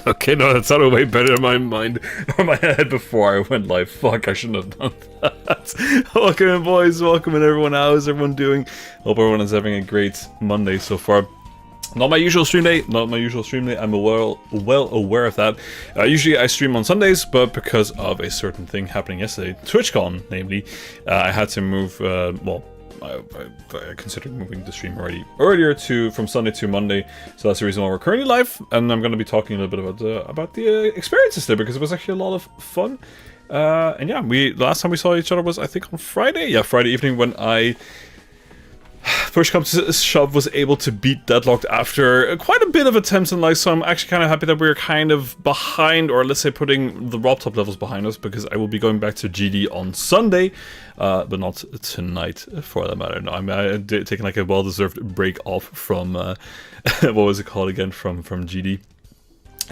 Okay, no, that sounded way better in my mind or my head before I went live. Fuck, I shouldn't have done that. Welcome in, boys. Welcome in, everyone. How is everyone doing? Hope everyone is having a great Monday so far. Not my usual stream day. I'm well aware of that. Usually I stream on Sundays, but because of a certain thing happening yesterday, TwitchCon, namely, I had to move. I considered moving the stream earlier from Sunday to Monday, so that's the reason why we're currently live. And I'm going to be talking a little bit about the experiences there, because it was actually a lot of fun. And yeah, the last time we saw each other was, I think, on Friday. Yeah, Friday evening, when I, push comes to shove, was able to beat Deadlocked after quite a bit of attempts in life. So I'm actually kind of happy that we're kind of behind, or let's say putting the Rob Top levels behind us, because I will be going back to GD on Sunday, but not tonight for that matter. No, I'm taking like a well-deserved break off from what was it called again, from GD,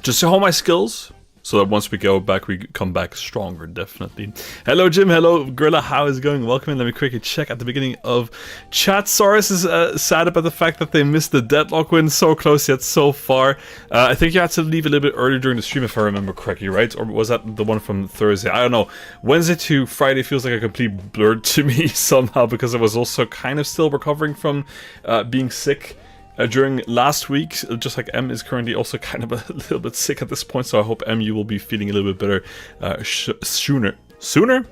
just to hone my skills, so that once we go back, we come back stronger, definitely. Hello, Jim. Hello, Gorilla. How is it going? Welcome in. Let me quickly check at the beginning of chat. Saurus is sad about the fact that they missed the Deadlock win. So close yet so far. I think you had to leave a little bit earlier during the stream, if I remember correctly, right? Or was that the one from Thursday? I don't know. Wednesday to Friday feels like a complete blur to me somehow, because I was also kind of still recovering from being sick. During last week, just like M is currently also kind of a little bit sick at this point, so I hope M, you will be feeling a little bit better sooner than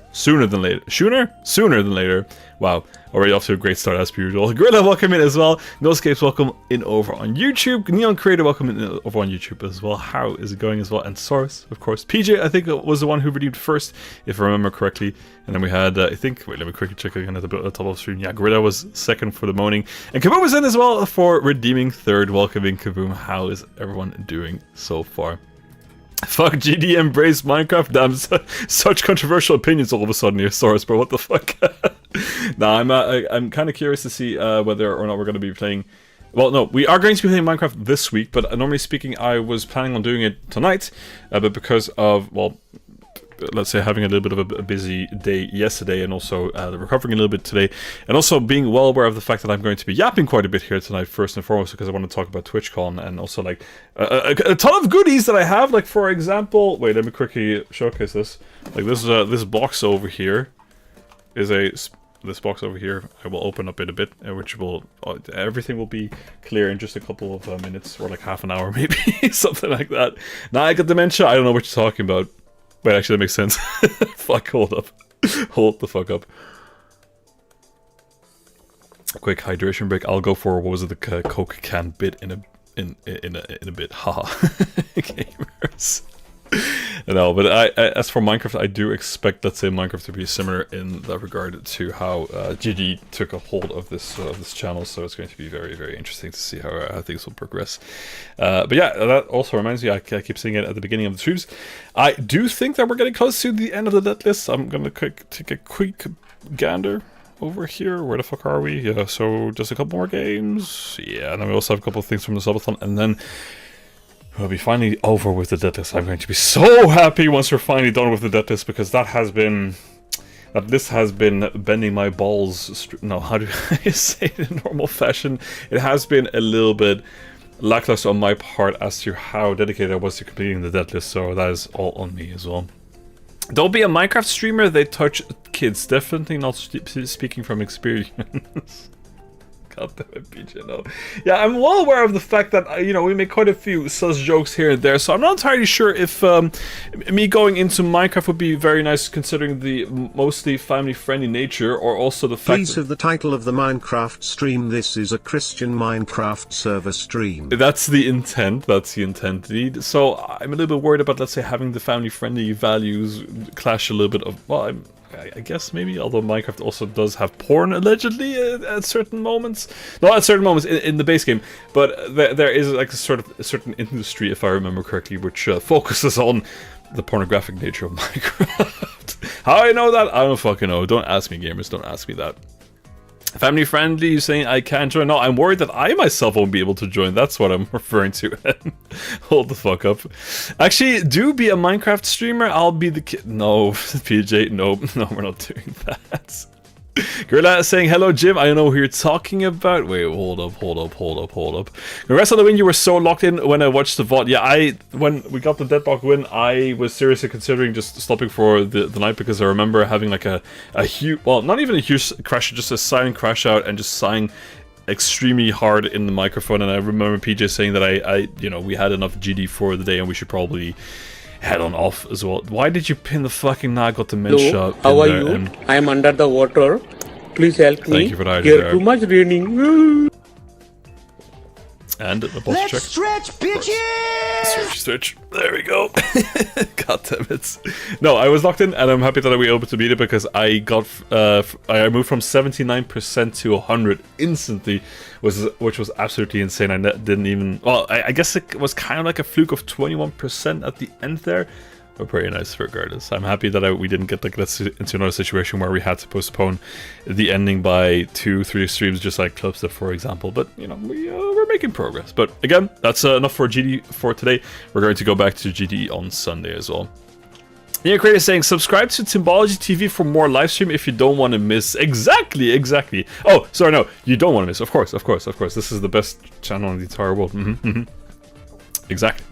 later. Wow, already off to a great start as per usual. Gorilla, welcome in as well. No Escapes, welcome in over on YouTube. Neon Creator, welcome in over on YouTube as well. How is it going as well? And Source, of course. PJ, I think, was the one who redeemed first, if I remember correctly. And then we had, I think, wait, let me quickly check again at the top of the stream. Yeah, Gorilla was second for the moaning. And Kaboom was in as well for redeeming third. Welcome in, Kaboom. How is everyone doing so far? Fuck GD, embrace Minecraft. Damn, such controversial opinions all of a sudden here, Source, bro. What the fuck? Nah, I'm kind of curious to see whether or not we're going to be playing. Well, no, we are going to be playing Minecraft this week, but normally speaking, I was planning on doing it tonight, but because of, well, let's say having a little bit of a busy day yesterday, and also recovering a little bit today, and also being well aware of the fact that I'm going to be yapping quite a bit here tonight, first and foremost, because I want to talk about TwitchCon, and also like a ton of goodies that I have. Like, for example, wait, let me quickly showcase this. Like this box over here is this box over here. I will open up in a bit, which will everything will be clear in just a couple of minutes, or like half an hour maybe, something like that. Now I got dementia. I don't know what you're talking about. Wait, actually, that makes sense. Fuck, hold up. Hold the fuck up. Quick hydration break. I'll go for, what was it, the Coke can bit in a bit. Haha. Gamers. No, but I as for Minecraft, I do expect, let's say, Minecraft to be similar in that regard to how GG took a hold of this channel. So it's going to be very, very interesting to see how things will progress. But yeah, that also reminds me, I keep saying it at the beginning of the streams, I do think that we're getting close to the end of the dead list. I'm gonna take a quick gander over here. Where the fuck are we? Yeah, so just a couple more games. Yeah, and then we also have a couple of things from the subathon, and then we'll be finally over with the dead list. I'm going to be so happy once we're finally done with the dead list, because that list has been bending my balls. No, how do I say it in normal fashion? It has been a little bit lackluster on my part as to how dedicated I was to completing the dead list, so that is all on me as well. Don't be a Minecraft streamer, they touch kids. Definitely not speaking from experience. God damn it, PJ, no. Yeah, I'm well aware of the fact that, you know, we make quite a few such jokes here and there, so I'm not entirely sure if me going into Minecraft would be very nice, considering the mostly family-friendly nature, or also the fact Please have the title of the Minecraft stream. This is a Christian Minecraft server stream. That's the intent, indeed. So I'm a little bit worried about, let's say, having the family-friendly values clash a little bit of, well, I guess maybe, although Minecraft also does have porn allegedly at certain moments. Not at certain moments in the base game, but there is like a certain industry, if I remember correctly, which focuses on the pornographic nature of Minecraft. How I know that? I don't fucking know. Don't ask me, gamers. Don't ask me that. Family friendly, you saying I can't join? No, I'm worried that I myself won't be able to join. That's what I'm referring to. Hold the fuck up. Actually, do be a Minecraft streamer. I'll be the kid. No, PJ, no, we're not doing that. Gorilla is saying, hello Jim, I don't know who you're talking about. Wait, hold up. Congrats on the win, you were so locked in when I watched the VOD. Yeah, when we got the Deadlock win, I was seriously considering just stopping for the night because I remember having like a huge, well, not even a huge crash, just a silent crash out and just sighing extremely hard in the microphone. And I remember PJ saying that I you know, we had enough GD for the day and we should probably head on off as well. Why did you pin the fucking Nagot dementia? Hello, how are you? I am under the water. Please help me. Thank you for that. Here too much raining. And the boss Let's check. stretch, bitches! Stretch. There we go. God damn it. No, I was locked in, and I'm happy that we were able to beat it because I got I moved from 79% to 100 instantly, which was absolutely insane. I didn't even. Well, I guess it was kind of like a fluke of 21% at the end there. But pretty nice regardless. I'm happy that we didn't get like into another situation where we had to postpone the ending by 2-3 streams, just like Clubstep, for example. But you know, we're making progress. But again, that's enough for GD for today. We're going to go back to GD on Sunday as well. Neo Creator saying, subscribe to Timbology TV for more live stream if you don't want to miss. Exactly. Oh, sorry, no, you don't want to miss. Of course. This is the best channel in the entire world. Exactly.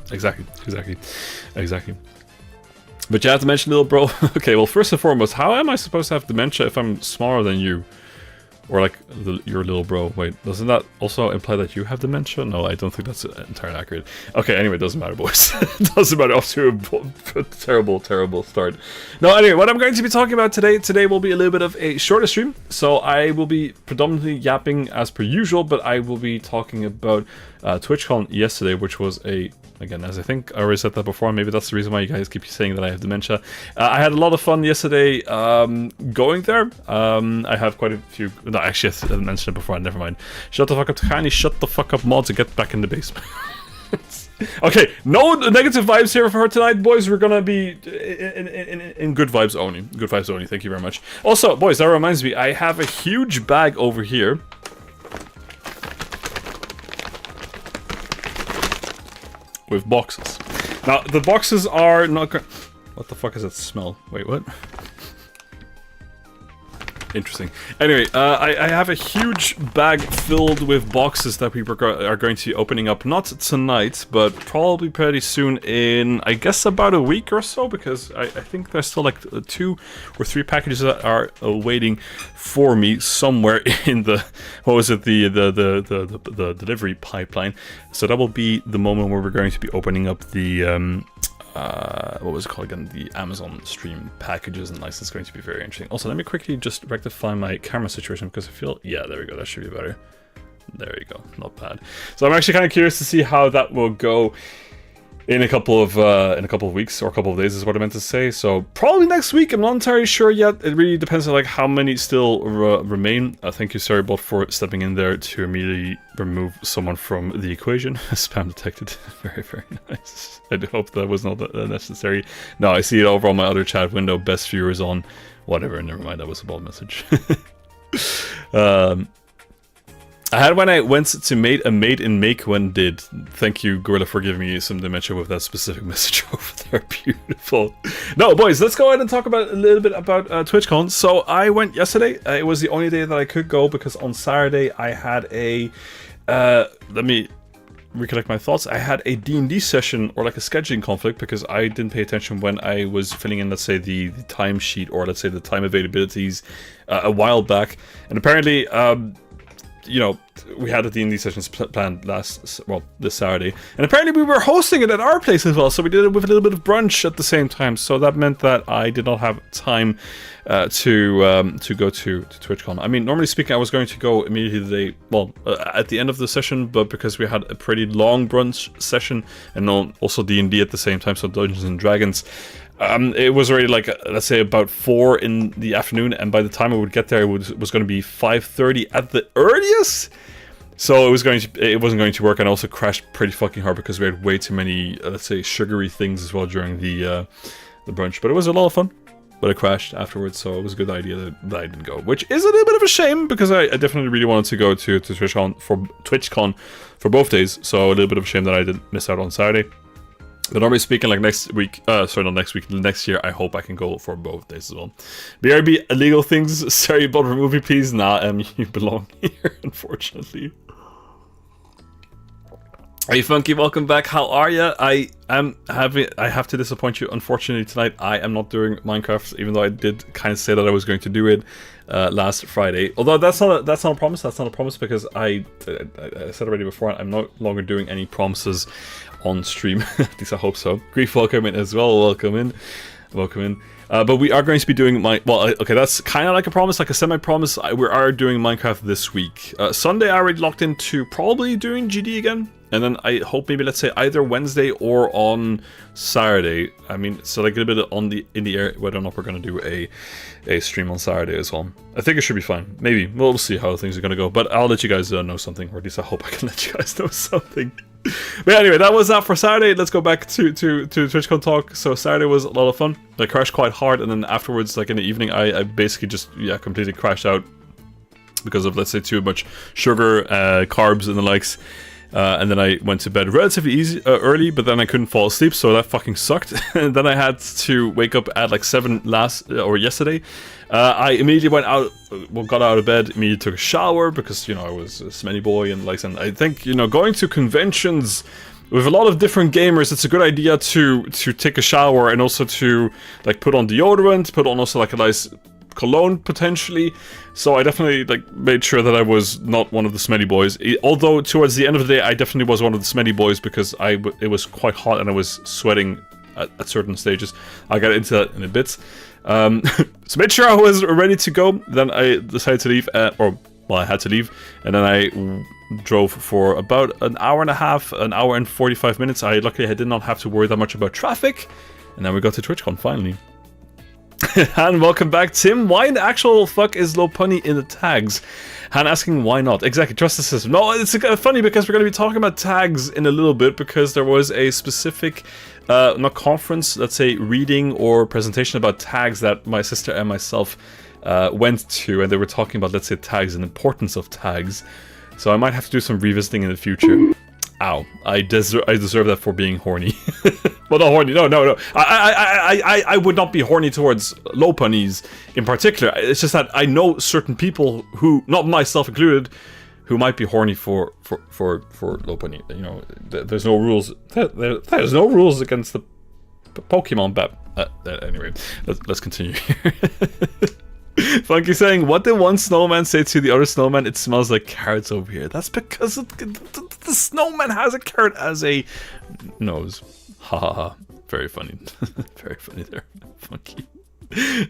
But you have to mention, little bro. Okay, well, first and foremost, how am I supposed to have dementia if I'm smaller than you? Or like your little bro. Wait, doesn't that also imply that you have dementia? No, I don't think that's entirely accurate. Okay, anyway, it doesn't matter, boys. It doesn't matter. Off to a terrible start. No, anyway, what I'm going to be talking about today will be a little bit of a shorter stream. So I will be predominantly yapping as per usual, but I will be talking about TwitchCon yesterday, which was again, as I think I already said that before, maybe that's the reason why you guys keep saying that I have dementia. I had a lot of fun yesterday going there. I have quite a few... No, actually, I mentioned it before, never mind. Shut the fuck up, Tiny. Shut the fuck up, mods, and get back in the basement. Okay, no negative vibes here for her tonight, boys. We're gonna be in good vibes only. Good vibes only, thank you very much. Also, boys, that reminds me, I have a huge bag over here. With boxes. Now, the boxes are not... What the fuck is that smell? Wait, what? Interesting. Anyway, I have a huge bag filled with boxes that we are going to be opening up, not tonight, but probably pretty soon in, I guess, about a week or so, because I think there's still like 2 or 3 packages that are waiting for me somewhere in the, what was it, the delivery pipeline. So that will be the moment where we're going to be opening up the what was it called again? The Amazon stream packages, and license is going to be very interesting. Also, let me quickly just rectify my camera situation because I feel, yeah, there we go, that should be better. There you go, not bad. So I'm actually kind of curious to see how that will go in a couple of weeks or a couple of days is what I meant to say. So probably next week. I'm not entirely sure yet. It really depends on like how many still remain. Thank you, Storybot, for stepping in there to immediately remove someone from the equation. Spam detected. Very, very nice. I do hope that was not necessary. No, I see it over on my other chat window. Best viewers on. Whatever. Never mind. That was a bald message. I had when I went to mate a mate in Make when did. Thank you, Gorilla, for giving me some dementia with that specific message over there. Beautiful. No, boys, let's go ahead and talk about a little bit about TwitchCon. So I went yesterday. It was the only day that I could go because on Saturday I had a... let me recollect my thoughts. I had a D&D session or like a scheduling conflict because I didn't pay attention when I was filling in, let's say, the timesheet or let's say the time availabilities a while back. And apparently... you know, we had the D&D sessions planned this Saturday, and apparently we were hosting it at our place as well, so we did it with a little bit of brunch at the same time, so that meant that I did not have time to go to TwitchCon. I mean, normally speaking, I was going to go immediately at the end of the session, but because we had a pretty long brunch session, and also D&D at the same time, so Dungeons and Dragons, it was already like, let's say about 4 in the afternoon, and by the time I would get there, it was going to be 5:30 at the earliest. So it wasn't going to work, and I also crashed pretty fucking hard because we had way too many, let's say, sugary things as well during the brunch. But it was a lot of fun. But I crashed afterwards, so it was a good idea that I didn't go, which is a little bit of a shame because I definitely really wanted to go to TwitchCon for both days. So a little bit of a shame that I did miss out on Saturday. But normally speaking, like next week, sorry, not next week, next year, I hope I can go for both days as well. BRB, illegal things, sorry about the movie, please. Nah, you belong here, unfortunately. Hey Funky, welcome back. How are ya? I have to disappoint you. Unfortunately tonight I am not doing Minecraft, even though I did kind of say that I was going to do it last Friday. Although that's not a promise. That's not a promise because I said already before. I'm no longer doing any promises on stream. At least I hope so. Grief, welcome in as well. Welcome in. Welcome in. But we are going to be doing okay, that's kind of like a promise, like a semi-promise. We are doing Minecraft this week. Sunday I already locked into probably doing GD again. And then I hope maybe, let's say, either Wednesday or on Saturday. I mean, so like a bit in the air whether or not we're going to do a stream on Saturday as well. I think it should be fine. Maybe. We'll see how things are going to go. But I'll let you guys know something. Or at least I hope I can let you guys know something. But anyway, that was that for Saturday. Let's go back to TwitchCon talk. So Saturday was a lot of fun. I crashed quite hard. And then afterwards, like in the evening, I basically just, completely crashed out. Because of, let's say, too much sugar, carbs and the likes. And then I went to bed relatively early, but then I couldn't fall asleep, so that fucking sucked. And then I had to wake up at like 7 yesterday. I immediately got out of bed, immediately took a shower because I was a smelly boy and like. And I think going to conventions with a lot of different gamers, it's a good idea to take a shower and also to like put on deodorant, put on also like a nice cologne potentially. So I definitely made sure that I was not one of the smelly boys. Although towards the end of the day I definitely was one of the smelly boys because it was quite hot and I was sweating at certain stages. I'll get into that in a bit. So made sure I was ready to go. Then I decided to leave I had to leave, and then I drove for about an hour and a half, an hour and 45 minutes. Luckily I did not have to worry that much about traffic, and then we got to TwitchCon finally. Han, welcome back. Tim, why in the actual fuck is low punny in the tags? Han asking why not. Exactly, trust the system. No, it's funny because we're going to be talking about tags in a little bit because there was a specific, not conference, let's say reading or presentation about tags that my sister and myself went to, and they were talking about, let's say, tags and importance of tags. So I might have to do some revisiting in the future. Ow, I deserve that for being horny. Well, not horny, no. I would not be horny towards low punnies in particular. It's just that I know certain people who, not myself included, who might be horny for low punny. There's no rules. There's no rules against the Pokemon bet. Anyway, let's continue here. Funky saying, what did one snowman say to the other snowman? It smells like carrots over here. That's because the snowman has a carrot as a nose. Ha ha ha. Very funny. Very funny there. Funky.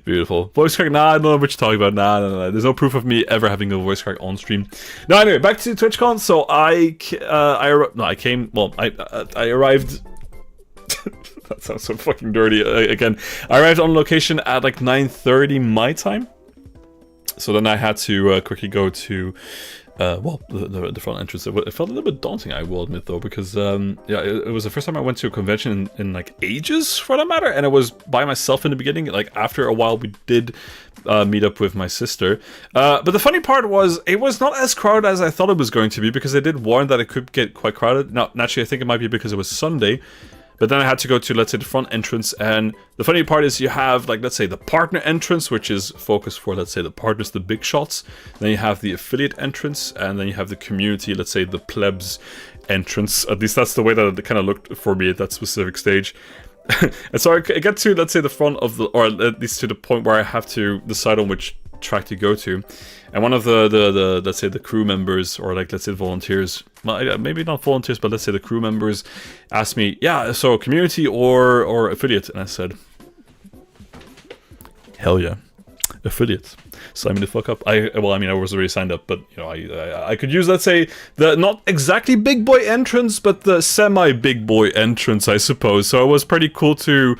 Beautiful. Voice crack? Nah, I don't know what you're talking about. Nah. There's no proof of me ever having a voice crack on stream. No, anyway, back to TwitchCon. So I arrived... That sounds so fucking dirty again. I arrived on location at like 9:30 my time. So then I had to quickly go to, the front entrance. It felt a little bit daunting, I will admit, though, because, it was the first time I went to a convention in like ages, for that matter, and I was by myself in the beginning. Like, after a while, we did meet up with my sister. But the funny part was, it was not as crowded as I thought it was going to be, because they did warn that it could get quite crowded. Now, naturally, I think it might be because it was Sunday. But then I had to go to, let's say, the front entrance, and the funny part is you have, like, let's say, the partner entrance, which is focused for, let's say, the partners, the big shots. Then you have the affiliate entrance, and then you have the community, let's say, the plebs entrance. At least that's the way that it kind of looked for me at that specific stage. And so I get to, let's say, the front of the, or at least to the point where I have to decide on which track to go to. And one of the let's say the crew members, or like let's say volunteers, well, maybe not volunteers, but let's say the crew members asked me, yeah, so community or affiliate, and I said, hell yeah, affiliate. Sign me the fuck up. I was already signed up, but I could use, let's say, the not exactly big boy entrance, but the semi big boy entrance, I suppose. So it was pretty cool to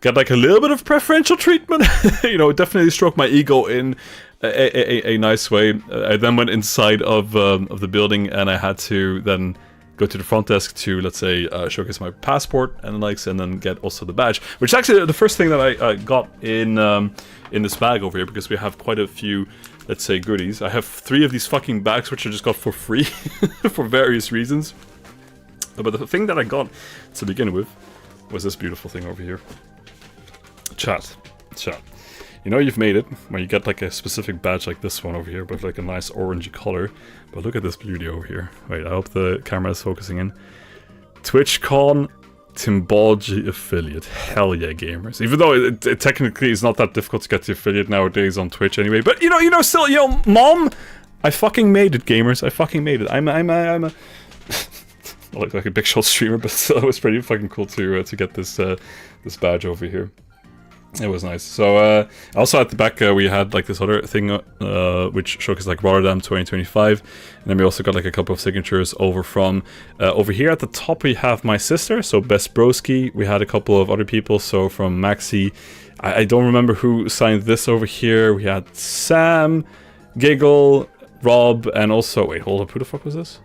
get like a little bit of preferential treatment. It definitely stroked my ego in a nice way. I then went inside of the building, and I had to then go to the front desk to, let's say, showcase my passport and the likes, and then get also the badge, which is actually the first thing that I got in this bag over here, because we have quite a few, let's say, goodies. I have 3 of these fucking bags, which I just got for free for various reasons. But the thing that I got to begin with was this beautiful thing over here. Chat. You know you've made it when you get like a specific badge like this one over here with like a nice orangey color. But look at this beauty over here. Wait, I hope the camera is focusing in. TwitchCon Timbalji affiliate. Hell yeah, gamers. Even though it technically is not that difficult to get the affiliate nowadays on Twitch anyway. But you know, still, mom, I fucking made it, gamers. I fucking made it. I'm a like a big shot streamer, but still, it was pretty fucking cool to get this this badge over here. It was nice. So also at the back we had like this other thing which showcased like Rotterdam 2025, and then we also got like a couple of signatures over from over here at the top. We have my sister, so Best Broski. We had a couple of other people, so from Maxi, I don't remember who signed this over here. We had Sam, Giggle, Rob, and also wait, hold up, who the fuck was this?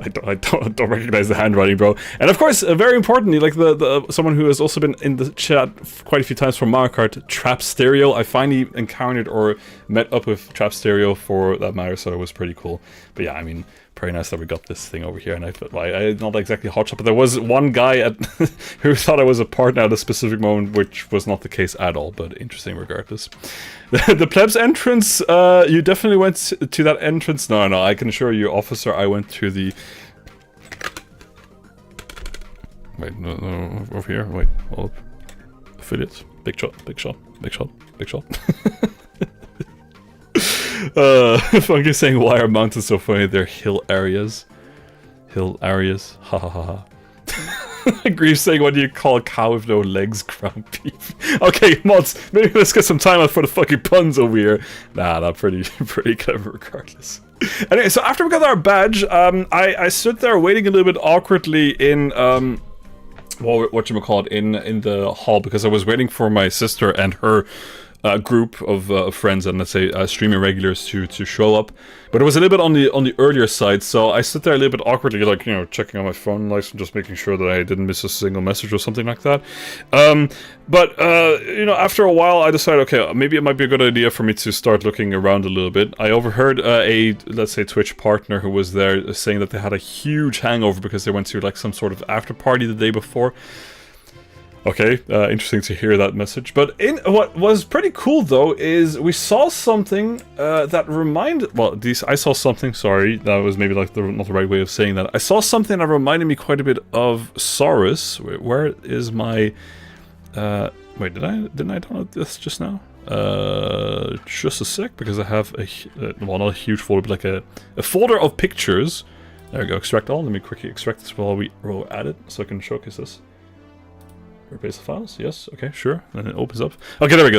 I don't recognize the handwriting, bro. And of course, very importantly, like the someone who has also been in the chat quite a few times from Mario Kart, Trap Stereo. I finally encountered or met up with Trap Stereo for that matter, so it was pretty cool. But yeah, I mean, pretty nice that we got this thing over here. And I not exactly hotshot, but there was one guy who thought I was a partner at a specific moment, which was not the case at all. But interesting, regardless. The plebs entrance. You definitely went to that entrance. No, I can assure you, officer. I went to the. Wait, no, over here. Wait, hold up. Affiliates. Big shot. Funky saying, why are mountains so funny? They're hill areas. Ha ha ha ha. Grief saying, what do you call a cow with no legs? Ground beef. Okay, mods, maybe let's get some time out for the fucking puns over here. Nah, pretty clever regardless. Anyway, so after we got our badge, I stood there waiting a little bit awkwardly in whatchamacallit, in the hall, because I was waiting for my sister and her group of friends and, let's say, streaming regulars to show up. But it was a little bit on the earlier side, so I stood there a little bit awkwardly, like, you know, checking on my phone lights and just making sure that I didn't miss a single message or something like that. But you know, after a while I decided, okay, maybe it might be a good idea for me to start looking around a little bit. I overheard a, let's say, Twitch partner who was there saying that they had a huge hangover because they went to like some sort of after party the day before. Okay, interesting to hear that message. But what was pretty cool though is we saw something that reminded. Well, I saw something. Sorry, that was maybe like not the right way of saying that. I saw something that reminded me quite a bit of Saurus. Where is my? Wait, didn't I download this just now? Just a sec, because I have well, not a huge folder, but like a folder of pictures. There we go. Extract all. Let me quickly extract this while we'll add it, so I can showcase this. Replace the files, yes, okay, sure. And it opens up. Okay, there we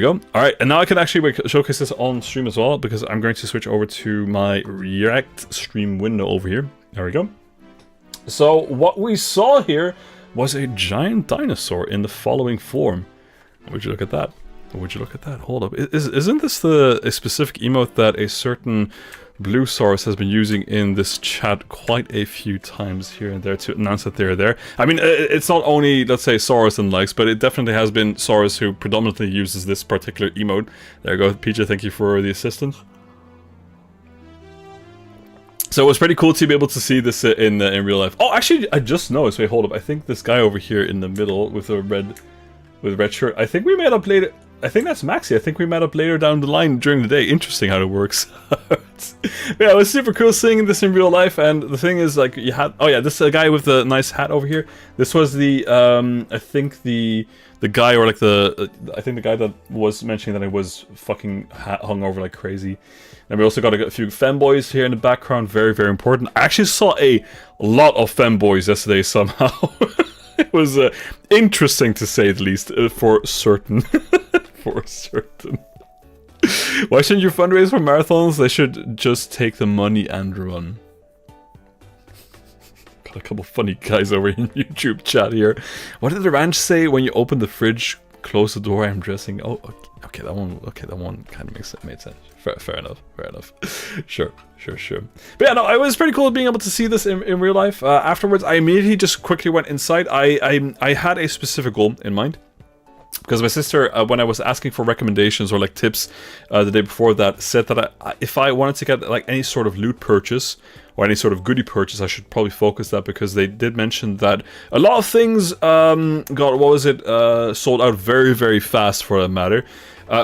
go. Alright, and now I can actually showcase this on stream as well, because I'm going to switch over to my React stream window over here. There we go. So, what we saw here was a giant dinosaur in the following form. Would you look at that? Hold up. Isn't this a specific emote that a certain Blue Saurus has been using in this chat quite a few times here and there to announce that they're there? I mean, it's not only, let's say, Saurus and likes, but it definitely has been Saurus who predominantly uses this particular emote. There you go, PJ, thank you for the assistance. So it was pretty cool to be able to see this in real life. Oh, actually, I just noticed. Wait, hold up. I think this guy over here in the middle with a red shirt, I think we met up later. I think that's Maxi. I think we met up later down the line during the day. Interesting how it works. Yeah, it was super cool seeing this in real life. And the thing is, like, you had... Oh yeah, this guy with the nice hat over here. This was the... I think the guy, or like I think the guy that was mentioning that I was fucking hung over like crazy. And we also got a few femboys here in the background. Very, very important. I actually saw a lot of femboys yesterday somehow. It was interesting to say the least, for certain. For certain. Why shouldn't you fundraise for marathons? They should just take the money and run. Got a couple funny guys over in YouTube chat here. What did the ranch say when you open the fridge, close the door, I'm dressing? Oh, okay, that one kind of made sense. Fair enough. Sure. But yeah, no, it was pretty cool being able to see this in real life. Afterwards, I immediately just quickly went inside. I had a specific goal in mind, Because my sister, when I was asking for recommendations or like tips the day before that, said that if I wanted to get like any sort of loot purchase or any sort of goodie purchase, I should probably focus that, because they did mention that a lot of things sold out very, very fast, for that matter.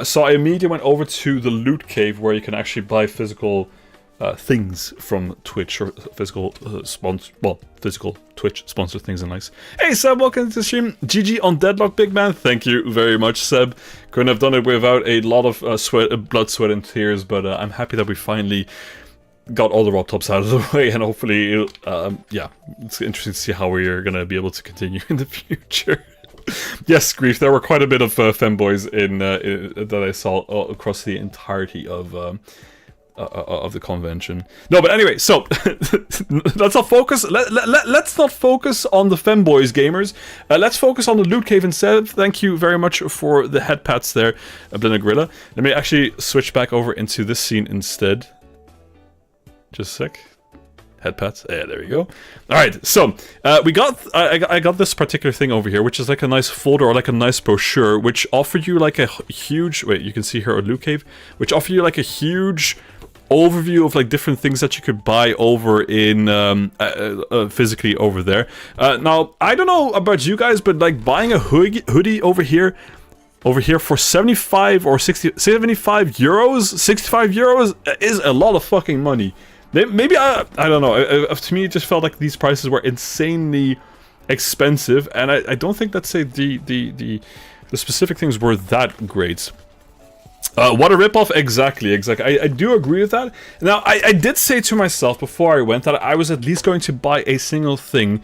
So I immediately went over to the loot cave, where you can actually buy physical things from Twitch, or physical physical Twitch sponsored things and likes. Hey Seb, welcome to the stream. GG on Deadlock, big man. Thank you very much, Seb. Couldn't have done it without a lot of blood, sweat, and tears, but I'm happy that we finally got all the Rob Tops out of the way, and hopefully, yeah, it's interesting to see how we're gonna be able to continue in the future. Yes, Grief, there were quite a bit of femboys that I saw across the entirety of the convention. No, but anyway, so let's not focus. Let's not focus on the femboys, gamers. Let's focus on the loot cave instead. Thank you very much for the head pats there, Blender Gorilla. Let me actually switch back over into this scene instead. Just a sec. Head pats. Yeah, there we go. All right, so we got. I got this particular thing over here, which is like a nice folder or like a nice brochure, which offer you like a huge. Wait, you can see here a loot cave, which offer you like a huge overview of like different things that you could buy over in physically over there. Now I don't know about you guys, but like buying a hoodie over here for 75 or 65 euros is a lot of fucking money. Maybe I don't know. To me, it just felt like these prices were insanely expensive, and I don't think that the specific things were that great. What a ripoff! Exactly. I do agree with that. Now, I did say to myself before I went that I was at least going to buy a single thing,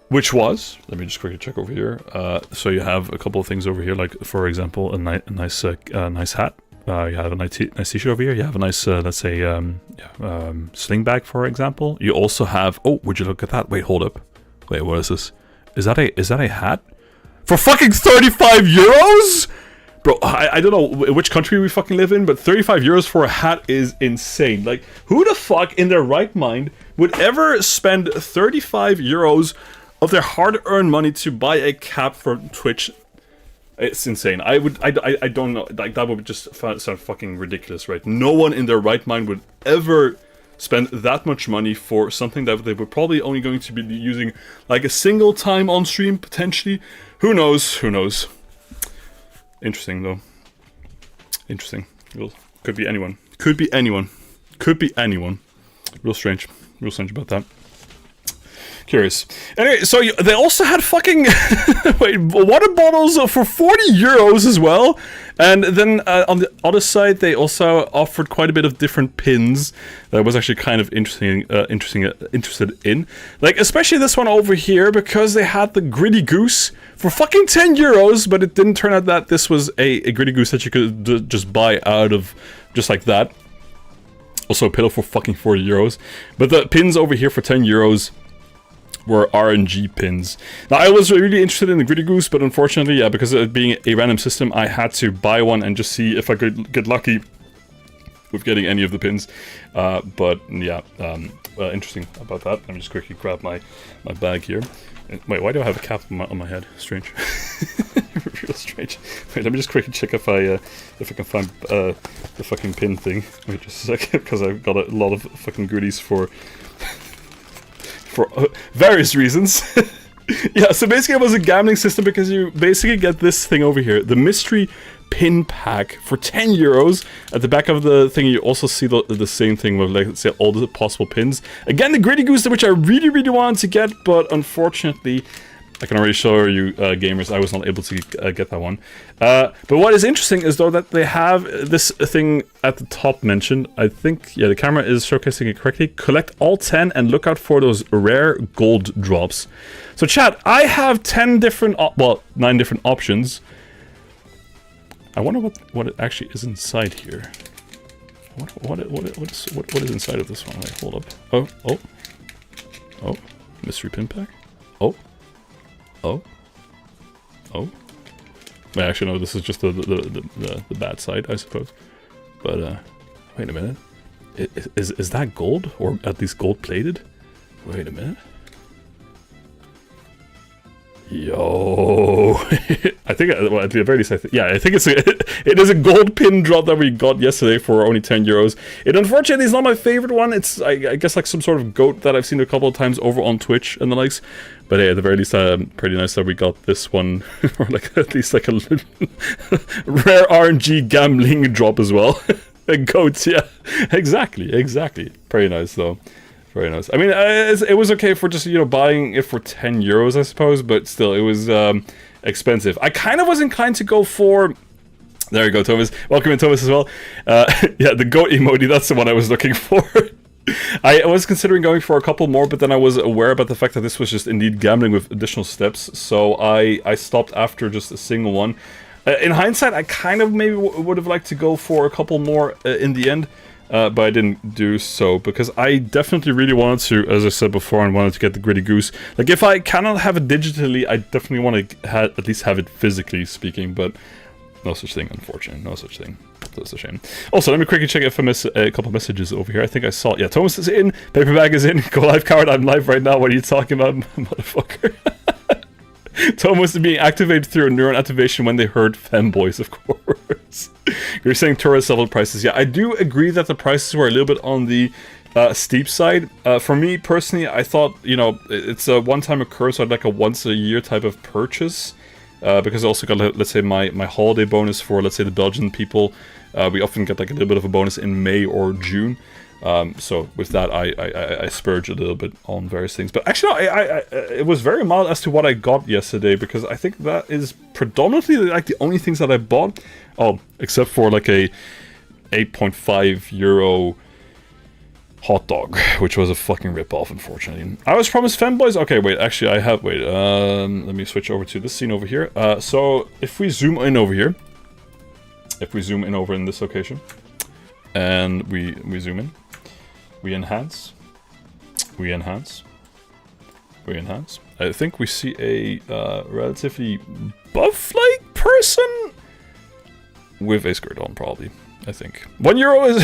which was, let me just quickly check over here. So you have a couple of things over here, like for example, a nice hat. You have a nice t-shirt over here. You have a nice, let's say, sling bag, for example. You also have. Oh, would you look at that? Wait, hold up. Wait, what is this? Is that a hat? For fucking 35 euros? Bro, I don't know which country we fucking live in, but 35 euros for a hat is insane. Like, who the fuck in their right mind would ever spend 35 euros of their hard-earned money to buy a cap for Twitch? It's insane. I don't know. Like, that would just sound fucking ridiculous, right? No one in their right mind would ever spend that much money for something that they were probably only going to be using like a single time on stream, potentially. Who knows? Who knows? Interesting, though. Interesting. Could be anyone. Could be anyone. Could be anyone. Real strange. Real strange about that. Curious. Anyway, so they also had fucking water bottles for 40 euros as well. And then on the other side, they also offered quite a bit of different pins that I was actually kind of interested in. Like, especially this one over here, because they had the Gritty Goose for fucking 10 euros, but it didn't turn out that this was a Gritty Goose that you could just buy out of just like that. Also a pillow for fucking 40 euros. But the pins over here for 10 euros were RNG pins. Now, I was really interested in the Gritty Goose, but unfortunately, yeah, because of it being a random system, I had to buy one and just see if I could get lucky with getting any of the pins. But yeah, interesting about that. Let me just quickly grab my bag here. Wait, why do I have a cap on my head? Strange. Real strange. Wait, let me just quickly check if I can find the fucking pin thing. Wait just a second, because I've got a lot of fucking goodies for various reasons. Yeah, so basically it was a gambling system, because you basically get this thing over here, the mystery pin pack for 10 euros. At the back of the thing you also see the same thing with, like, let's say, all the possible pins. Again, the Gritty Goose, which I really, really wanted to get, but unfortunately, I can already show you, gamers, I was not able to get that one. But what is interesting is, though, that they have this thing at the top mentioned. I think, yeah, the camera is showcasing it correctly. Collect all 10 and look out for those rare gold drops. So, chat, I have 10 different, 9 different options. I wonder what it actually is inside here. What is inside of this one? Wait, hold up. Oh, mystery pin pack. Oh. Wait, actually, no, this is just the bad side, I suppose. But, wait a minute. Is that gold? Or at least gold-plated? Wait a minute. Yo, I think, well, at the very least, I think it is a gold pin drop that we got yesterday for only 10 euros. It unfortunately is not my favorite one. It's, I guess, like some sort of goat that I've seen a couple of times over on Twitch and the likes. But hey, at the very least, pretty nice that we got this one, or like at least like a rare RNG gambling drop as well. Goats, yeah, exactly. Pretty nice though. Very nice. I mean, it was okay for just, buying it for 10 euros, I suppose, but still, it was expensive. I kind of was inclined to go for... There you go, Thomas. Welcome in, Thomas, as well. Yeah, the goat emoji, that's the one I was looking for. I was considering going for a couple more, but then I was aware about the fact that this was just indeed gambling with additional steps, so I stopped after just a single one. In hindsight, I kind of maybe would have liked to go for a couple more in the end. But I didn't do so, because I definitely really wanted to, as I said before, I wanted to get the Gritty Goose. Like, if I cannot have it digitally, I definitely want to at least have it physically speaking, but no such thing, unfortunately. No such thing. That's a shame. Also, let me quickly check if I miss a couple of messages over here. I think I saw... Yeah, Thomas is in, Paperbag is in, Go Live Coward, I'm live right now, what are you talking about, motherfucker? Thomas is being activated through a neuron activation when they heard femboys, of course. You're saying tourist level prices. Yeah, I do agree that the prices were a little bit on the steep side. For me, personally, I thought, it's a one-time occurrence, so I'd like a once-a-year type of purchase. Because I also got, let's say, my holiday bonus for, let's say, the Belgian people. We often get like a little bit of a bonus in May or June. So with that, I spurge a little bit on various things. But actually, it was very mild as to what I got yesterday, because I think that is predominantly like the only things that I bought. Oh, except for like a 8.5 euro hot dog, which was a fucking rip-off, unfortunately. I was promised femboys. Okay, wait, actually, let me switch over to this scene over here. So if we zoom in over here, over in this location, and we zoom in, we enhance. I think we see a relatively buff-like person with a skirt on, probably. I think. €1 is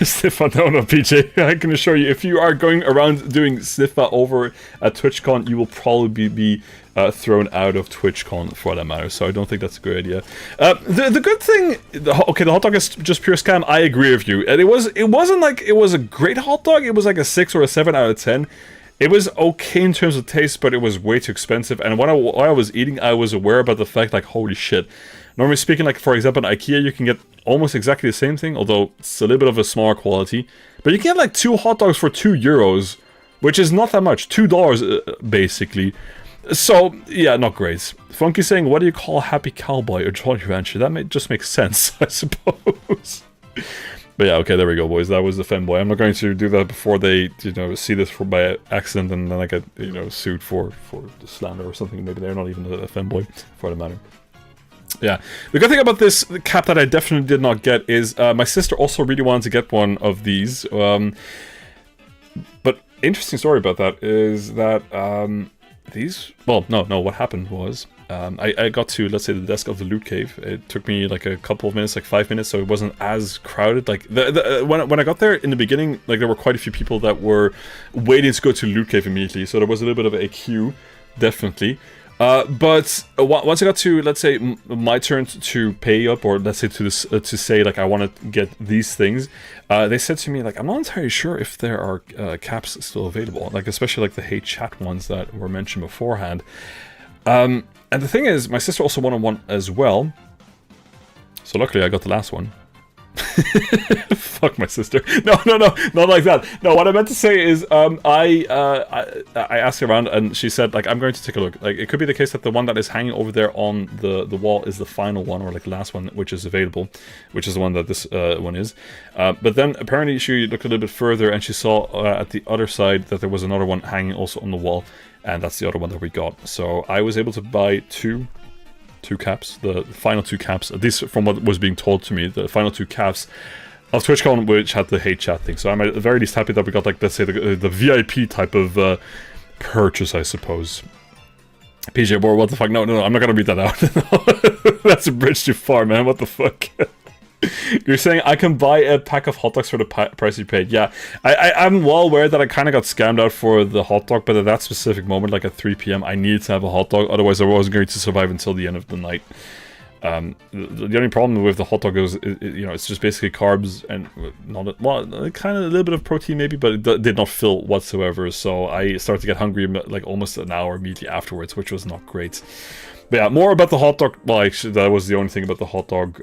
Sniffa. No, PJ. I can assure you, if you are going around doing Sniffa over at TwitchCon, you will probably be thrown out of TwitchCon for that matter. So I don't think that's a good idea. The good thing, the hot dog is just pure scam. I agree with you. And it wasn't like it was a great hot dog. It was like a 6 or a 7 out of 10. It was okay in terms of taste, but it was way too expensive. And when I was eating, I was aware about the fact, like, holy shit. Normally speaking, like, for example, in IKEA, you can get almost exactly the same thing, although it's a little bit of a smaller quality. But you can get, like, 2 hot dogs for €2, which is not that much. $2, basically. So, yeah, not great. Funky saying, what do you call Happy Cowboy or Jolly Rancher? That just makes sense, I suppose. But yeah, okay, there we go, boys. That was the femboy. I'm not going to do that before they, see this by accident and then I get, sued for slander or something. Maybe they're not even a femboy, for that matter. Yeah, the good thing about this cap that I definitely did not get is my sister also really wanted to get one of these. But interesting story about that is that what happened was I got to, let's say, the desk of the loot cave. It took me like a couple of minutes, like 5 minutes, so it wasn't as crowded. Like when I got there in the beginning, like there were quite a few people that were waiting to go to loot cave immediately, so there was a little bit of a queue, definitely. But once I got to, let's say, my turn to pay up, or let's say to say, like, I want to get these things, they said to me, like, I'm not entirely sure if there are caps still available, like, especially, like, the Hey Chat ones that were mentioned beforehand. And the thing is, my sister also wanted one as well, so luckily I got the last one. Fuck my sister. No, not like that. No, what I meant to say is, I asked her around and she said, like, I'm going to take a look. Like, it could be the case that the one that is hanging over there on the wall is the final one, or like the last one which is available, which is the one that this one is. But then apparently she looked a little bit further and she saw at the other side that there was another one hanging also on the wall, and that's the other one that we got. So I was able to buy two caps, the final 2 caps, at least from what was being told to me, the final 2 caps of TwitchCon, which had the Hey Chat thing. So I'm at the very least happy that we got, like, let's say, the VIP type of purchase, I suppose. PJ Boar, what the fuck? No, I'm not gonna read that out. That's a bridge too far, man. What the fuck? You're saying I can buy a pack of hot dogs for the price you paid. Yeah, I'm well aware that I kind of got scammed out for the hot dog, but at that specific moment, like at 3 p.m, I needed to have a hot dog. Otherwise, I wasn't going to survive until the end of the night. The only problem with the hot dog is, you know, it's just basically carbs and kind of a little bit of protein maybe, but it did not fill whatsoever. So I started to get hungry like almost an hour immediately afterwards, which was not great. But yeah, more about the hot dog. Well, actually, that was the only thing about the hot dog.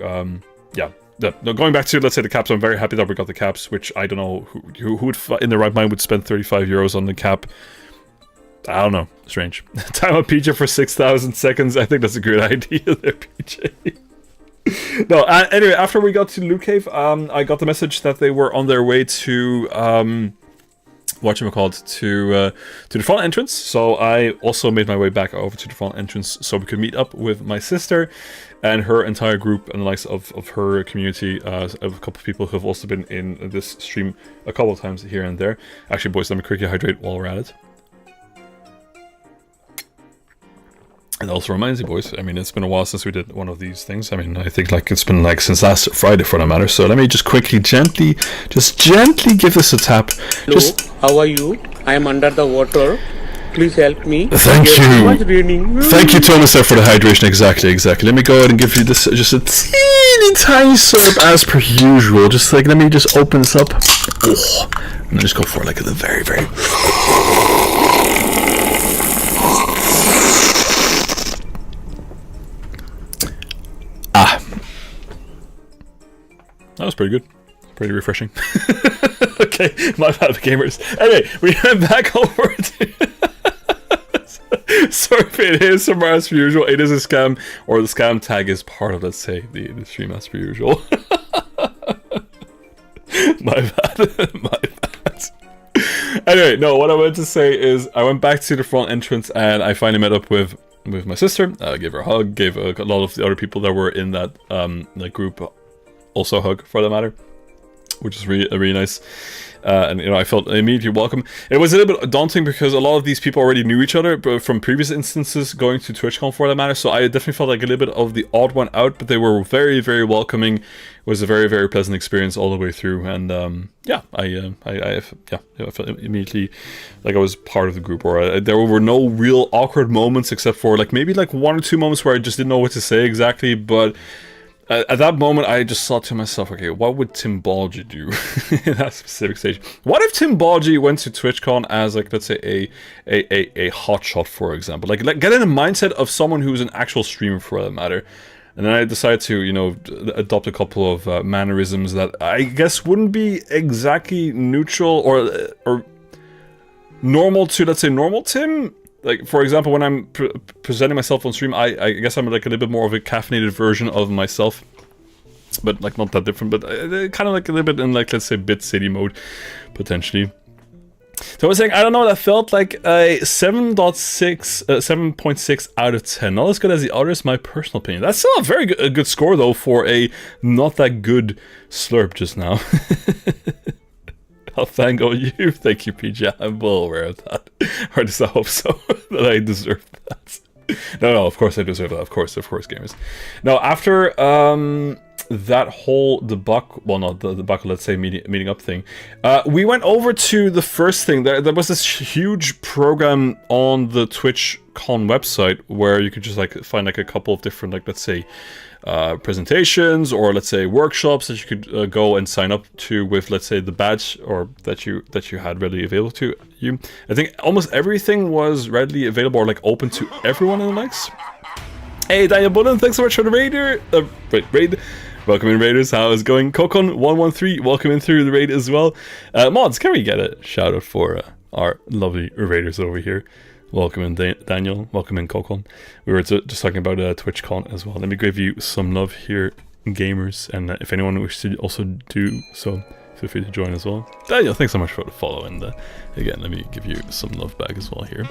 Yeah. No, going back to, let's say, the caps, I'm very happy that we got the caps, which I don't know who would, in their right mind, would spend 35 euros on the cap. I don't know. Strange. Time up PJ for 6,000 seconds. I think that's a good idea there, PJ. No, anyway, after we got to Loot Cave, I got the message that they were on their way to, whatchamacallit, to the front entrance. So I also made my way back over to the front entrance so we could meet up with my sister and her entire group and the likes of her community. A couple of people who have also been in this stream a couple of times here and there. Actually, boys, let me quickly hydrate while we're at it. It also reminds you, boys, I mean, it's been a while since we did one of these things. I mean, I think like it's been like since last Friday for that matter. So let me just quickly, gently give this a tap. Hello, how are you? I am under the water. Please help me. Thank There's you. too much raining. Thank you, Thomas, there for the hydration. Exactly. Let me go ahead and give you this, just a teeny tiny slurp as per usual. Just like, let me just open this up. Oh, and just go for like the very, very... That was pretty good. Pretty refreshing. Okay, my bad, gamers. Anyway, we went back over to... Sorry if it is somewhere as per usual. It is a scam, or the scam tag is part of, let's say, the stream as per usual. My bad. My bad. Anyway, no, what I wanted to say is I went back to the front entrance and I finally met up with my sister. I gave her a hug, gave a lot of the other people that were in that group also a hug for that matter, which is really nice. And you know, I felt immediately welcome. It was a little bit daunting because a lot of these people already knew each other from previous instances going to TwitchCon for that matter. So I definitely felt like a little bit of the odd one out, but they were very, very welcoming. It was a very, very pleasant experience all the way through. And yeah, I felt immediately like I was part of the group, or there were no real awkward moments except for like maybe like 1 or 2 moments where I just didn't know what to say exactly, but. At that moment, I just thought to myself, okay, what would Tim Balji do in that specific stage? What if Tim Balji went to TwitchCon as, like, let's say, a hotshot, for example? Like get in the mindset of someone who's an actual streamer, for that matter. And then I decided to, you know, adopt a couple of mannerisms that I guess wouldn't be exactly neutral or normal to, let's say, normal Tim. Like, for example, when I'm presenting myself on stream, I guess I'm like a little bit more of a caffeinated version of myself. But, like, not that different, but kind of like a little bit in, like, let's say, Bit City mode, potentially. So I was saying, I don't know, that felt like a 7.6 out of 10. Not as good as the others, my personal opinion. That's still a very good score, though, for a not that good slurp just now. I'll thank all you. Thank you, PJ. I'm well aware of that. Or at least I hope so. That I deserve that. No, of course I deserve that. Of course, gamers. Now, after that whole debacle, well, not the debacle, let's say meeting up thing, we went over to the first thing. There was this huge program on the TwitchCon website where you could just like find like a couple of different, like, let's say, presentations or let's say workshops that you could go and sign up to with, let's say, the badge or that you had readily available to you. I think almost everything was readily available or like open to everyone in the likes. Hey, Daniel Bullen, thanks so much for the raider. Raid. Welcome in, Raiders. How is it going? Kokon113, welcome in through the raid as well. Mods, can we get a shout out for our lovely Raiders over here? Welcome in, Daniel. Welcome in, Kokon. We were just talking about TwitchCon as well. Let me give you some love here, gamers. And if anyone wishes to also do so, feel free to join as well. Daniel, thanks so much for the follow. And again, let me give you some love back as well here.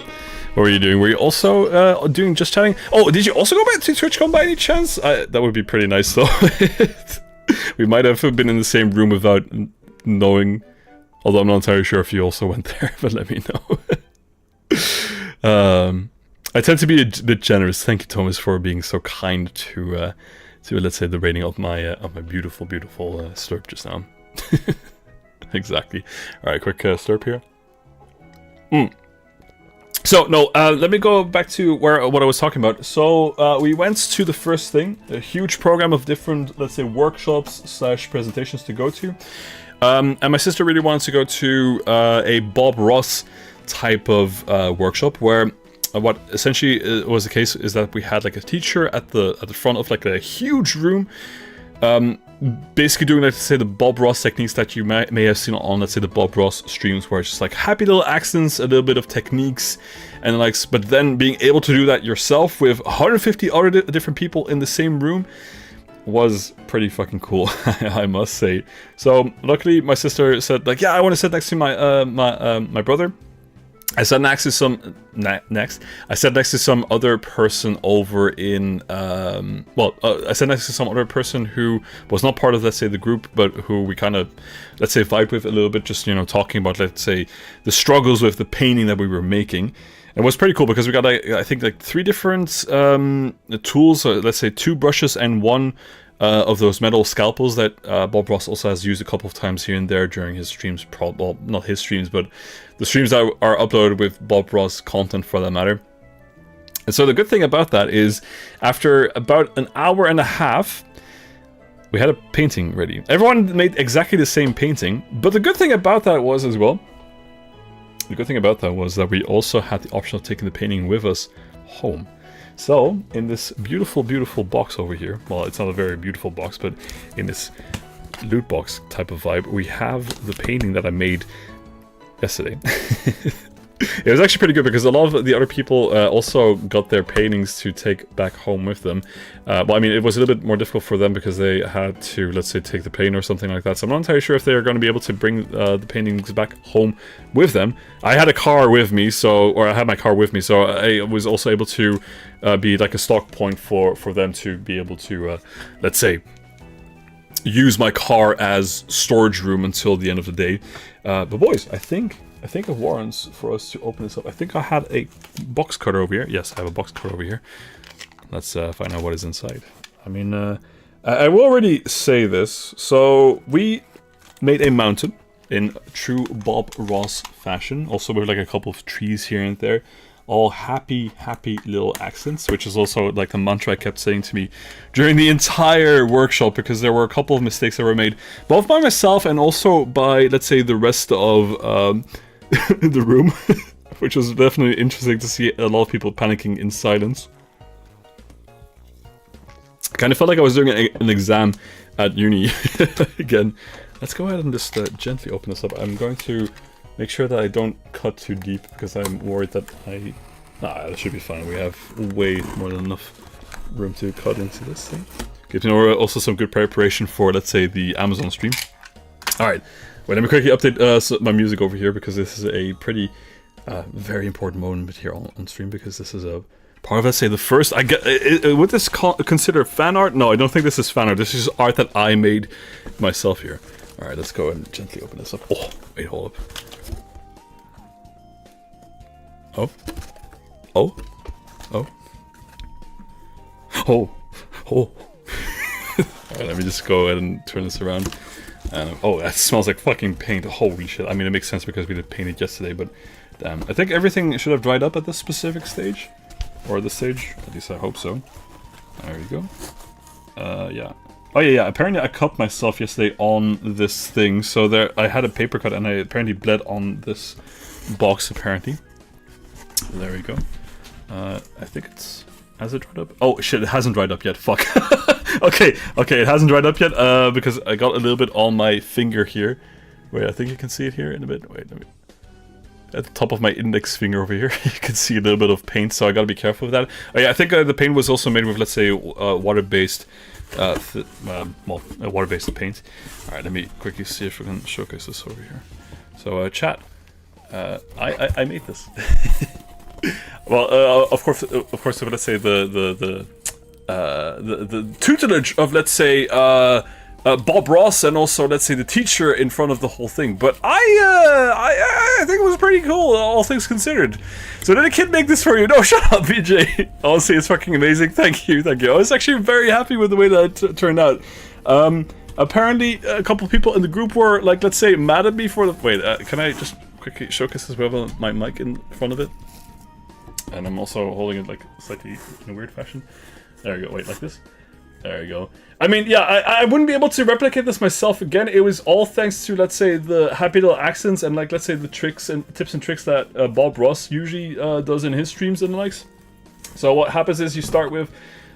What were you doing? Were you also doing just chatting? Oh, did you also go back to TwitchCon by any chance? That would be pretty nice, though. We might have been in the same room without knowing. Although I'm not entirely sure if you also went there, but let me know. I tend to be a bit generous. Thank you, Thomas, for being so kind to See, let's say the rating of my beautiful slurp just now. Exactly. All right, quick slurp here. So no, let me go back to what I was talking about. So we went to the first thing, a huge program of different, let's say, workshops / presentations to go to, and my sister really wanted to go to a Bob Ross type of workshop where what essentially was the case is that we had like a teacher at the front of like a huge room. Basically doing, let's say, the Bob Ross techniques that you may have seen on, let's say, the Bob Ross streams, where it's just like happy little accents, a little bit of techniques, and like, but then being able to do that yourself with 150 other different people in the same room was pretty fucking cool, I must say. So luckily, my sister said like, yeah, I want to sit next to my my brother. I sat next to some other person over in I sat next to some other person who was not part of, let's say, the group, but who we kind of, let's say, vibed with a little bit, just, you know, talking about, let's say, the struggles with the painting that we were making. It was pretty cool because we got, I think, like 3 different tools, let's say 2 brushes and 1 of those metal scalpels that Bob Ross also has used a couple of times here and there during his streams. Well, not his streams, but the streams that are uploaded with Bob Ross content, for that matter. And so the good thing about that is, after about an hour and a half, we had a painting ready. Everyone made exactly the same painting, but the good thing about that was as well, the good thing about that was that we also had the option of taking the painting with us home. So, in this beautiful, beautiful box over here, well, it's not a very beautiful box, but in this loot box type of vibe, we have the painting that I made yesterday. It was actually pretty good because a lot of the other people also got their paintings to take back home with them. Well, I mean, it was a little bit more difficult for them because they had to, let's say, take the plane or something like that. So I'm not entirely sure if they're going to be able to bring the paintings back home with them. I had a car with me, or I had my car with me, so I was also able to be like a stock point for them to be able to, let's say, use my car as storage room until the end of the day. But boys, I think it warrants for us to open this up. I think I had a box cutter over here. Yes, I have a box cutter over here. Let's find out what is inside. I mean, I will already say this. So we made a mountain in true Bob Ross fashion. Also with like a couple of trees here and there. All happy little accents, which is also like the mantra I kept saying to me during the entire workshop, because there were a couple of mistakes that were made, both by myself and also by, let's say, the rest of the room, which was definitely interesting to see a lot of people panicking in silence. Kind of felt like I was doing an exam at uni again. Let's go ahead and just gently open this up. I'm going to make sure that I don't cut too deep because I'm worried that that should be fine. We have way more than enough room to cut into this thing. Gives me also some good preparation for, let's say, the Amazon stream. Alright, wait, let me quickly update my music over here, because this is a pretty very important moment here on stream, because this is a part of, let's say, the first, would this consider fan art? No, I don't think this is fan art. This is art that I made myself here. Alright, let's go and gently open this up. Oh, wait, hold up. Oh. Oh. Oh. Oh. Oh. Alright, let me just go ahead and turn this around. Oh, that smells like fucking paint. Holy shit. I mean, it makes sense because we did paint it yesterday, but damn. I think everything should have dried up at this specific stage. Or this stage. At least I hope so. There you go. Yeah. Oh yeah, apparently I cut myself yesterday on this thing. So there, I had a paper cut and I apparently bled on this box, apparently. There we go. I think it's... Has it dried up? Oh shit, it hasn't dried up yet. Fuck. Okay, it hasn't dried up yet because I got a little bit on my finger here. Wait, I think you can see it here in a bit. Wait, let me... At the top of my index finger over here, you can see a little bit of paint, so I gotta be careful with that. Oh yeah, I think the paint was also made with, let's say, water-based... water-based paint. Alright, let me quickly see if we can showcase this over here. So, chat. I made this. Well, of course, let's say the tutelage of, let's say, Bob Ross and also, let's say, the teacher in front of the whole thing. But I think it was pretty cool, all things considered. So did a kid make this for you? No, shut up, BJ. Honestly, it's fucking amazing. Thank you. I was actually very happy with the way that it turned out. Apparently, a couple people in the group were, like, let's say, mad at me for the... Wait, can I just quickly showcase this? We have my mic in front of it. And I'm also holding it, like, slightly in a weird fashion. There we go. Wait, like this? There you go. I mean, yeah, I wouldn't be able to replicate this myself again. It was all thanks to, let's say, the happy little accents and, like, let's say, the tricks and tips and tricks that Bob Ross usually does in his streams and the likes. So what happens is you start with,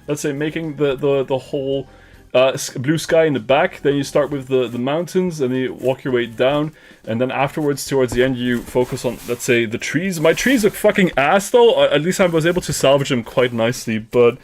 let's say, making the whole blue sky in the back. Then you start with the mountains, and then you walk your way down. And then afterwards, towards the end, you focus on, let's say, the trees. My trees look fucking ass, though. At least I was able to salvage them quite nicely, but...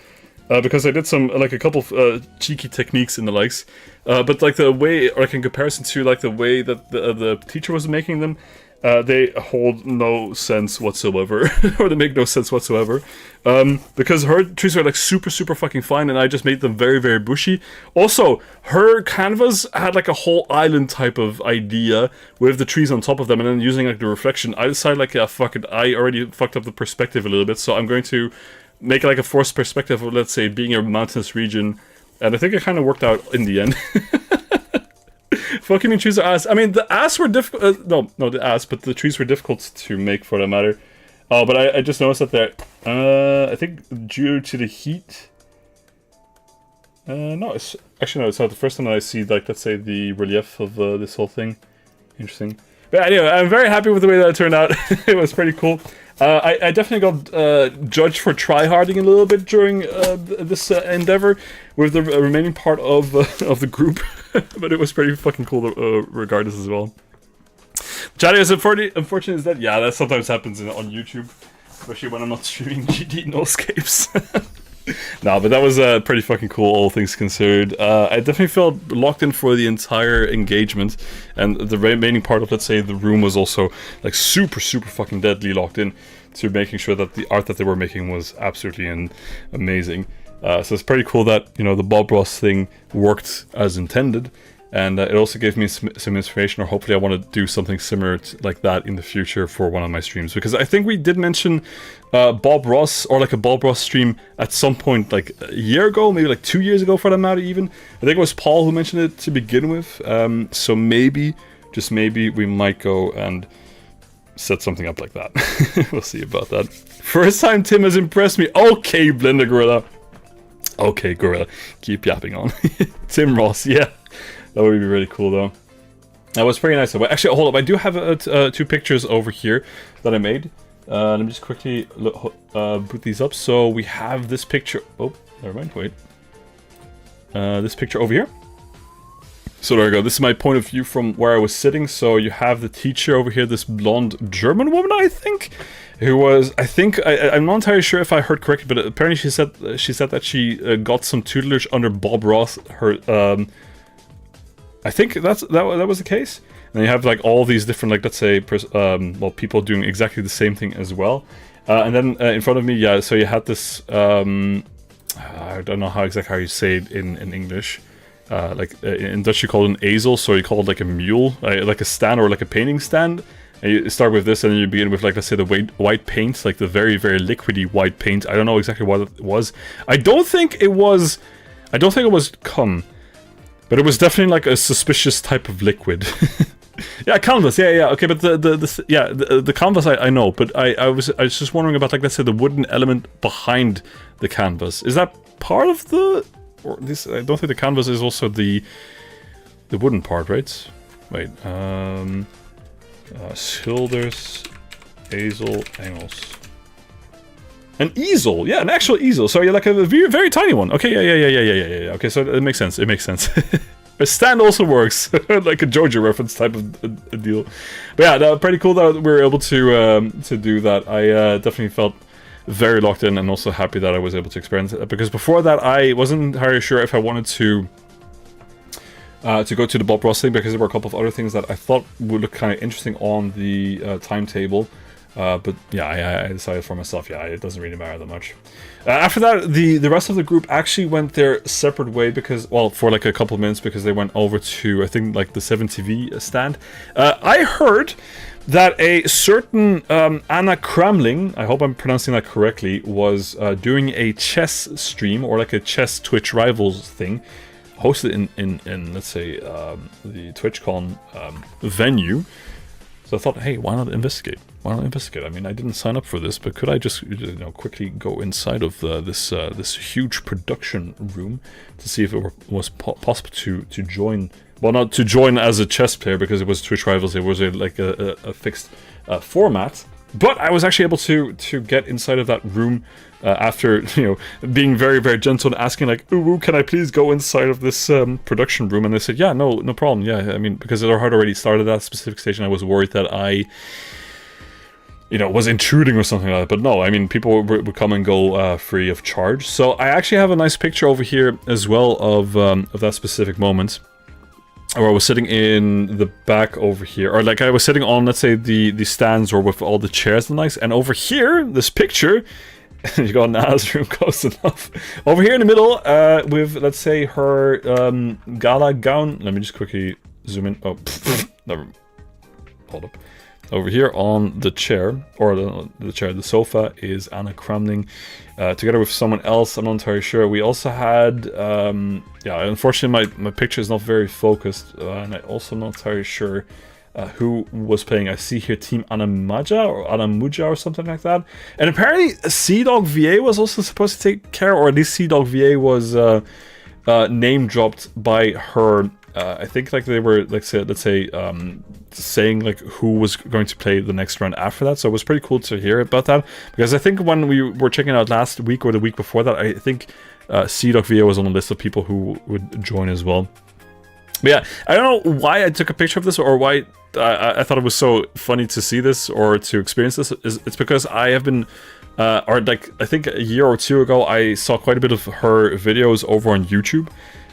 because I did some, like, a couple of cheeky techniques in the likes. But, like, the way, like, in comparison to, like, the way that the teacher was making them, they hold no sense whatsoever. Or they make no sense whatsoever. Because her trees were, like, super, super fucking fine, and I just made them very, very bushy. Also, her canvas had, like, a whole island type of idea with the trees on top of them, and then using, like, the reflection. I decided, like, yeah, fuck it, I already fucked up the perspective a little bit, so I'm going to... make like a forced perspective of, let's say, being a mountainous region, and I think it kind of worked out in the end. Fucking the trees are ass. I mean, the ass were difficult. No, the ass, but the trees were difficult to make for that matter. Oh, but I just noticed that they're, I think due to the heat. No, it's actually no, it's not the first time that I see, like, let's say, the relief of this whole thing. Interesting. But anyway, I'm very happy with the way that it turned out. It was pretty cool. I definitely got judged for tryharding a little bit during this endeavor with the remaining part of the group, but it was pretty fucking cool regardless as well. Chatty, is unfortunate is that, yeah, that sometimes happens on YouTube, especially when I'm not streaming GD no escapes. No, but that was pretty fucking cool, all things considered. I definitely felt locked in for the entire engagement, and the remaining part of, let's say, the room was also, like, super, super fucking deadly locked in to making sure that the art that they were making was absolutely amazing. So it's pretty cool that, you know, the Bob Ross thing worked as intended. And it also gave me some inspiration, or hopefully I want to do something similar like that in the future for one of my streams. Because I think we did mention Bob Ross, or like a Bob Ross stream at some point, like a year ago, maybe like 2 years ago for that matter even. I think it was Paul who mentioned it to begin with. So maybe, just maybe, we might go and set something up like that. We'll see about that. First time Tim has impressed me. Okay, Blender Gorilla. Okay, Gorilla. Keep yapping on. Tim Ross, yeah. That would be really cool, though. That was pretty nice. Actually, hold up. I do have two pictures over here that I made. Let me just quickly put these up. So we have this picture. Oh, never mind. Wait. This picture over here. So there we go. This is my point of view from where I was sitting. So you have the teacher over here, this blonde German woman, I think, who was, I think, I'm not entirely sure if I heard correctly, but apparently she said that she got some tutelage under Bob Ross. I think that was the case. And you have, like, all these different, like, let's say, well, people doing exactly the same thing as well. And then in front of me, yeah, so you had this, I don't know exactly how you say it in English. Like, in Dutch you call it an ezel, so you call it like a mule, like a stand or like a painting stand. And you start with this, and then you begin with, like, let's say, the white paint, like the very, very liquidy white paint. I don't know exactly what it was. I don't think it was cum. But it was definitely like a suspicious type of liquid. Yeah, canvas. Yeah. Okay, but the canvas I know, but I was just wondering about, like, let's say, the wooden element behind the canvas. Is that part of the? Or this? I don't think the canvas is also the wooden part, right? Wait. Schilders, ezel, Engels. An easel, yeah, an actual easel. So you're like a very, very tiny one. Okay, yeah. Okay, so it makes sense. It makes sense. A stand also works, like a JoJo reference type of a deal. But yeah, pretty cool that we were able to do that. I definitely felt very locked in, and also happy that I was able to experience it. Because before that, I wasn't entirely sure if I wanted to go to the Bob Ross thing, because there were a couple of other things that I thought would look kind of interesting on the timetable. But yeah, I decided for myself, yeah, it doesn't really matter that much. After that, the rest of the group actually went their separate way because, well, for like a couple of minutes because they went over to, I think, like the 7TV stand. I heard that a certain Anna Kramling, I hope I'm pronouncing that correctly, was doing a chess stream or like a chess Twitch Rivals thing, hosted in let's say, the TwitchCon venue. So I thought, hey, why not investigate? Why not investigate? I mean, I didn't sign up for this, but could I just, quickly go inside of this huge production room to see if it was possible to join? Well, not to join as a chess player because it was Twitch Rivals. It was a fixed format. But I was actually able to get inside of that room after, being very, very gentle and asking like, ooh, can I please go inside of this production room? And they said, yeah, no problem. Yeah, I mean, because it had already started that specific station, I was worried that I, was intruding or something like that. But no, I mean, people would come and go free of charge. So I actually have a nice picture over here as well of that specific moment. Or I was sitting in the back over here, or like I was sitting on, let's say, the stands or with all the chairs and nice. And over here, this picture, you got Nana's room close enough. Over here in the middle, with, let's say, her gala gown. Let me just quickly zoom in. Oh, never. Hold up. Over here on the chair, or the sofa, is Anna Kramling, together with someone else. I'm not entirely sure. We also had, yeah, unfortunately my picture is not very focused, and I also am not entirely sure who was playing. I see here Team Anamaja or Anamuja or something like that. And apparently Sea-Dog VA was also supposed to take care, or at least Sea-Dog VA was name dropped by her. I think like they were, let's say, saying like who was going to play the next round after that. So it was pretty cool to hear about that, because I think when we were checking out last week or the week before that, I think C.VA was on the list of people who would join as well. But yeah, I don't know why I took a picture of this or why I thought it was so funny to see this or to experience this. It's because I have been, or like I think a year or two ago, I saw quite a bit of her videos over on YouTube,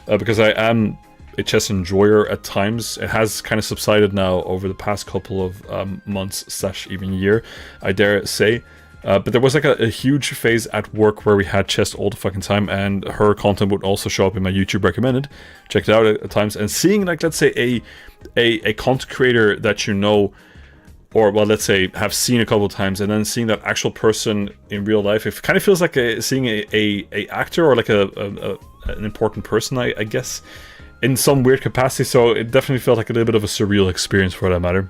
because I am a chess enjoyer at times. It has kind of subsided now over the past couple of months / even year, I dare say. But there was like a huge phase at work where we had chess all the fucking time, and her content would also show up in my YouTube recommended. Check it out at times, and seeing like, let's say, a content creator that you know, or well, let's say have seen a couple of times, and then seeing that actual person in real life, it kind of feels like seeing a actor or like an important person, I guess, in some weird capacity. So it definitely felt like a little bit of a surreal experience for that matter.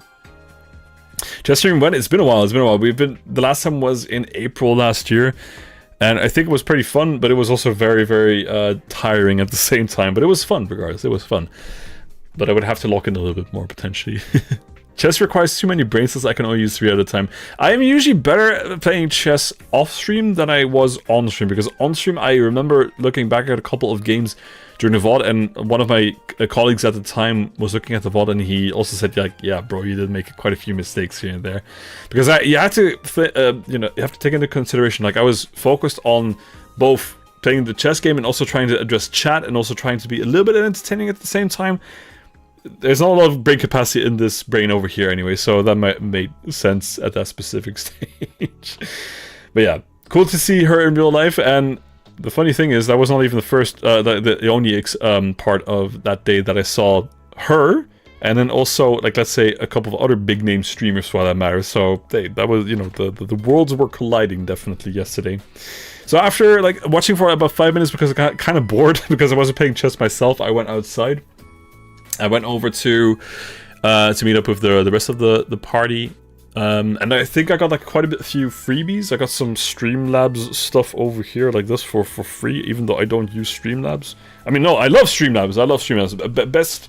Chess stream went. It's been a while. The last time was in April last year, and I think it was pretty fun, but it was also very, very tiring at the same time. But it was fun regardless. It was fun. But I would have to lock in a little bit more potentially. Chess requires too many brain cells. I can only use 3 at a time. I am usually better at playing chess off stream than I was on stream, because on stream I remember looking back at a couple of games during the VOD, and one of my colleagues at the time was looking at the VOD, and he also said, like, yeah, bro, you did make quite a few mistakes here and there, because you have to, you have to take into consideration, like, I was focused on both playing the chess game and also trying to address chat and also trying to be a little bit entertaining at the same time. There's not a lot of brain capacity in this brain over here anyway, so that might make sense at that specific stage. But yeah, cool to see her in real life. And the funny thing is, that was not even the first, the only part of that day that I saw her, and then also, like, let's say, a couple of other big name streamers for that matter. So that was, the worlds were colliding definitely yesterday. So after, like, watching for about 5 minutes because I got kind of bored because I wasn't playing chess myself, I went outside. I went over to meet up with the rest of the party. And I think I got like quite a few freebies. I got some Streamlabs stuff over here like this for free, even though I don't use Streamlabs. I mean, no, I love Streamlabs. Best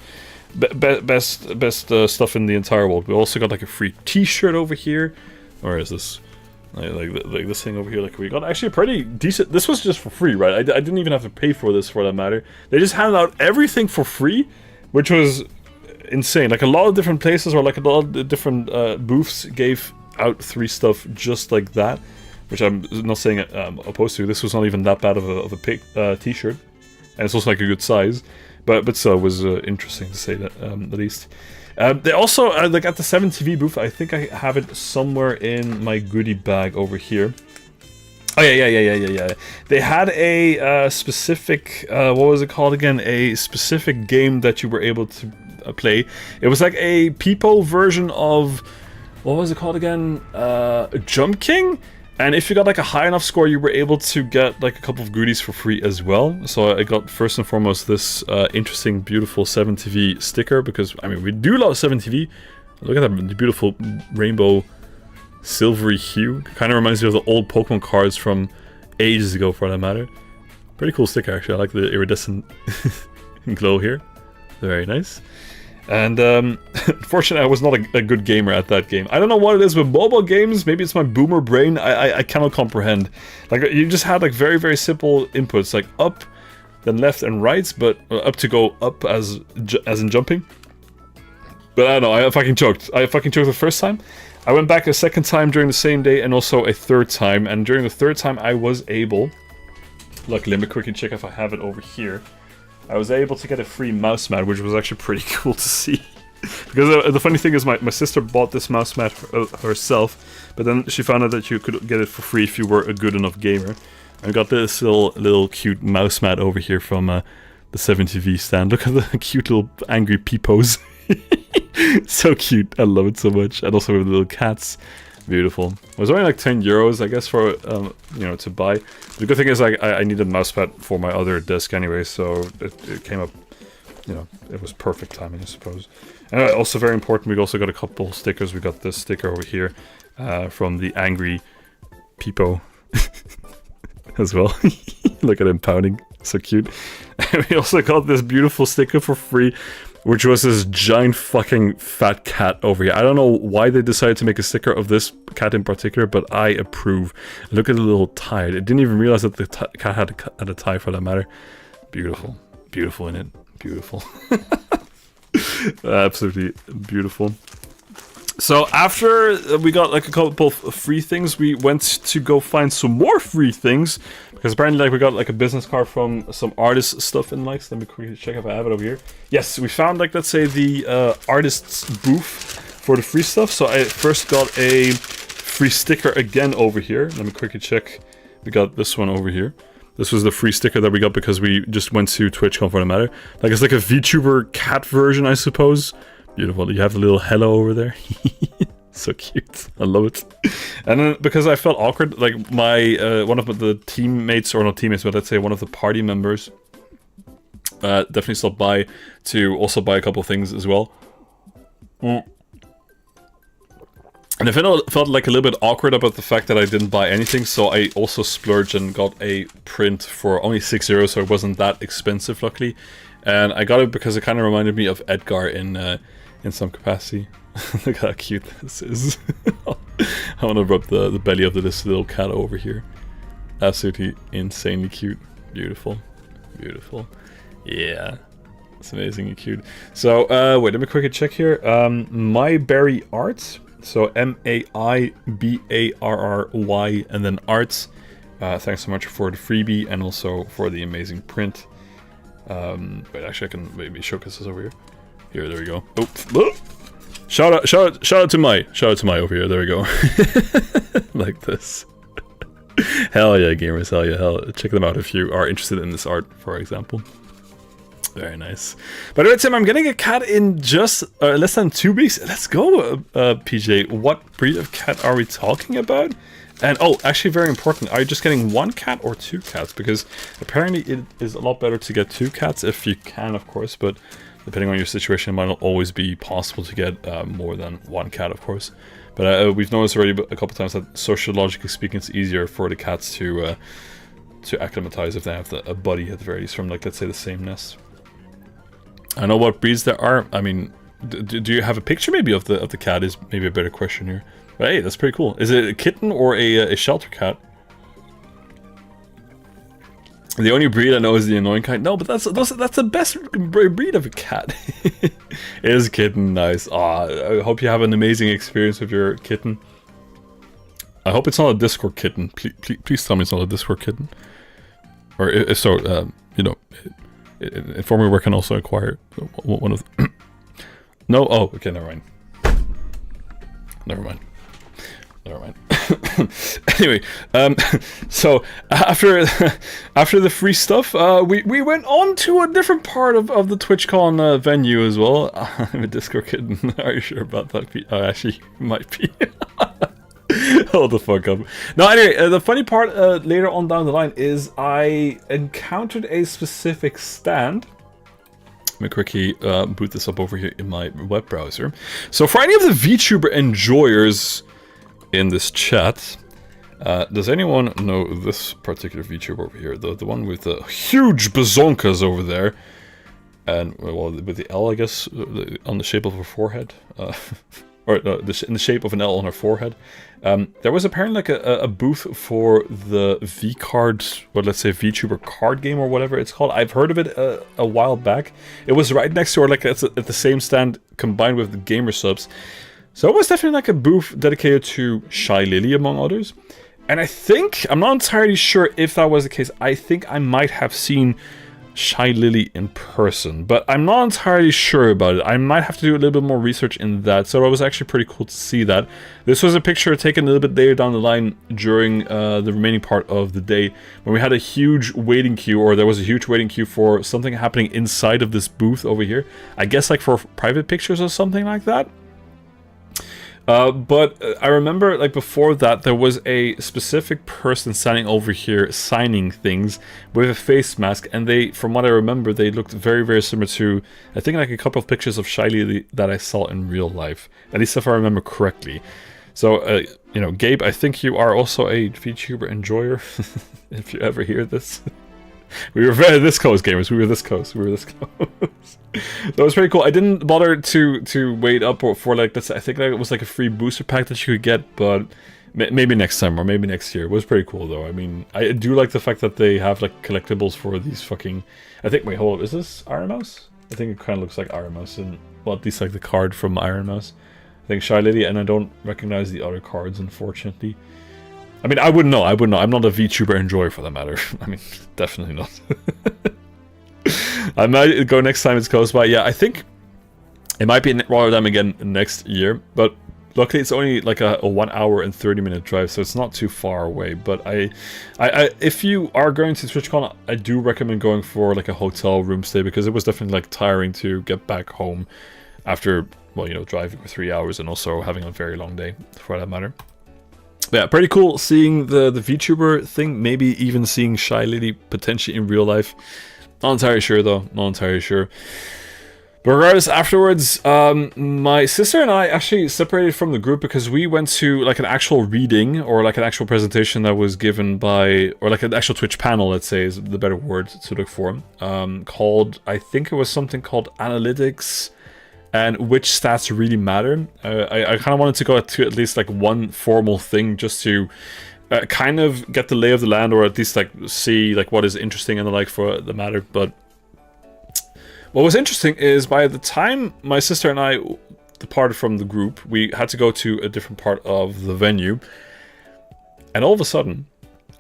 stuff in the entire world. We also got like a free t-shirt over here. Where is this? Like this thing over here. Like, we got actually a pretty decent. This was just for free, right? I didn't even have to pay for this for that matter. They just handed out everything for free, which was insane. Like, a lot of different places or like a lot of different booths gave out free stuff just like that, which I'm not saying opposed to. This was not even that bad of a t-shirt, and it's also like a good size, but still it was interesting to say that at least. They also, like at the 7TV booth, I think I have it somewhere in my goodie bag over here. Oh yeah. They had a specific, what was it called again? A specific game that you were able to play. It was like a Peepo version of, what was it called again? Jump King? And if you got like a high enough score, you were able to get like a couple of goodies for free as well. So I got first and foremost this interesting, beautiful 7TV sticker, because I mean we do love 7TV. Look at that beautiful rainbow silvery hue. Kind of reminds me of the old Pokemon cards from ages ago, for that matter. Pretty cool sticker actually. I like the iridescent glow here. Very nice. And unfortunately, I was not a good gamer at that game. I don't know what it is with mobile games. Maybe it's my boomer brain. I cannot comprehend. Like, you just had like very, very simple inputs, like up, then left and right, but up to go up as in jumping. But I don't know. I fucking choked. The first time. I went back a second time during the same day, and also a third time. And during the third time, I was able. Luckily, let me quickly check if I have it over here. I was able to get a free mouse mat, which was actually pretty cool to see. Because the funny thing is, my sister bought this mouse mat herself, but then she found out that you could get it for free if you were a good enough gamer. I got this little cute mouse mat over here from the 7TV stand. Look at the cute little angry peepos. So cute. I love it so much. And also with the little cats. Beautiful. It was only like 10 euros, I guess, for you know, to buy. The good thing is I needed a mousepad for my other desk anyway, so it came up, you know, it was perfect timing, I suppose. And also very important, we also got a couple stickers. We got this sticker over here from the angry Peepo as well. Look at him pouting, so cute. And we also got this beautiful sticker for free, which was this giant fucking fat cat over here. I don't know why they decided to make a sticker of this cat in particular, but I approve. Look at the little tie. I didn't even realize that the cat had a tie, for that matter. Beautiful. Beautiful in it. Beautiful. Absolutely beautiful. So after we got like a couple of free things, we went to go find some more free things. Because apparently, like, we got like a business card from some artist stuff in likes. Let me quickly check if I have it over here. Yes, we found, like, let's say the artist's booth for the free stuff. So I first got a free sticker again over here. Let me quickly check. We got this one over here. This was the free sticker that we got because we just went to TwitchCon, for the matter. Like, it's like a VTuber cat version, I suppose. Beautiful. You have the little hello over there. So cute. I love it. And then because I felt awkward, like my one of the teammates, or not teammates, but let's say one of the party members definitely stopped by to also buy a couple of things as well. And I felt like a little bit awkward about the fact that I didn't buy anything, so I also splurged and got a print for only 6 euros, so it wasn't that expensive, luckily. And I got it because it kind of reminded me of Edgar in some capacity. Look how cute this is. I want to rub the belly of this little cat over here. Absolutely insanely cute. Beautiful. Beautiful. Yeah. It's amazingly cute. So, wait, let me quickly check here. Myberry Art. So, MAIBARRY and then Arts. Thanks so much for the freebie and also for the amazing print. But actually I can maybe showcase this over here. Here, there we go. Oh, shout out to my over here. There we go. Like this. Hell yeah, gamers! Hell yeah, check them out if you are interested in this art, for example. Very nice. By the way, Tim, I'm getting a cat in just less than 2 weeks. Let's go, PJ. What breed of cat are we talking about? And oh, actually very important, are you just getting 1 cat or 2 cats? Because apparently it is a lot better to get 2 cats if you can, of course, but depending on your situation, it might not always be possible to get more than 1 cat, of course. But we've noticed already a couple times that sociologically speaking, it's easier for the cats to acclimatize if they have a buddy at the very least from, like, let's say the same nest. I know what breeds there are. I mean, do you have a picture maybe of the cat? Is maybe a better question here. But hey, that's pretty cool. Is it a kitten or a shelter cat? The only breed I know is the annoying kind. No, but that's the best breed of a cat. It is a kitten, nice. I hope you have an amazing experience with your kitten. I hope it's not a Discord kitten. Please tell me it's not a Discord kitten. Or if so, you know, inform me where I can also acquire one of. No? Oh, okay, never mind. Never mind. Anyway, so after the free stuff, we went on to a different part of the TwitchCon venue as well. I'm a Discord kid. Are you sure about that? Oh, actually, might be. Hold the fuck up. No, anyway, the funny part later on down the line is I encountered a specific stand. Let me quickly boot this up over here in my web browser. So for any of the VTuber enjoyers in this chat, does anyone know this particular VTuber over here? The one with the huge bazonkas over there. And, well, with the L, I guess, on the shape of her forehead. Or in the shape of an L on her forehead. There was apparently like a booth for the V-Card, well, let's say VTuber card game or whatever it's called. I've heard of it a while back. It was right next to her, like at the same stand combined with the gamer subs. So it was definitely like a booth dedicated to Shy Lily, among others. And I think, I'm not entirely sure if that was the case, I think I might have seen Shy Lily in person, but I'm not entirely sure about it. I might have to do a little bit more research in that, so it was actually pretty cool to see that. This was a picture taken a little bit later down the line during the remaining part of the day, when we had a huge waiting queue, or there was a huge waiting queue for something happening inside of this booth over here. I guess like for private pictures or something like that. But I remember, like, before that, there was a specific person standing over here signing things with a face mask, and they, from what I remember, they looked very, very similar to, I think, like a couple of pictures of Shy Lily that I saw in real life, at least if I remember correctly. So, you know, Gabe, I think you are also a VTuber enjoyer, if you ever hear this. We were very this close, gamers. We were this close. We were this close. That was pretty cool. I didn't bother to wait up for like, let's say, I think it was like a free booster pack that you could get, but maybe next time or maybe next year. It was pretty cool though. I mean, I do like the fact that they have like collectibles for these fucking. I think. Wait, hold on. Is this Iron Mouse? I think it kind of looks like Iron Mouse, and well, at least like the card from Iron Mouse. I think Shy Lily, and I don't recognize the other cards, unfortunately. I mean, I wouldn't know. I'm not a VTuber enjoyer for that matter. I mean, definitely not. I might go next time it's close by. Yeah, I think it might be in Rotterdam again next year. But luckily, it's only like a 1 hour and 30-minute drive, so it's not too far away. But I, if you are going to TwitchCon, I do recommend going for like a hotel room stay, because it was definitely like tiring to get back home after, well, you know, driving for 3 hours and also having a very long day, for that matter. But yeah, pretty cool seeing the VTuber thing, maybe even seeing Shy Lily potentially in real life. Not entirely sure though, not entirely sure. But regardless, afterwards, my sister and I actually separated from the group because we went to like an actual reading, or like an actual presentation that was given by, or like an actual Twitch panel, let's say is the better word to look for, called, I think it was something called Analytics and Which Stats Really Matter. I kind of wanted to go to at least like one formal thing just to kind of get the lay of the land, or at least like see like what is interesting and the like for the matter. But what was interesting is by the time my sister and I departed from the group, we had to go to a different part of the venue, and all of a sudden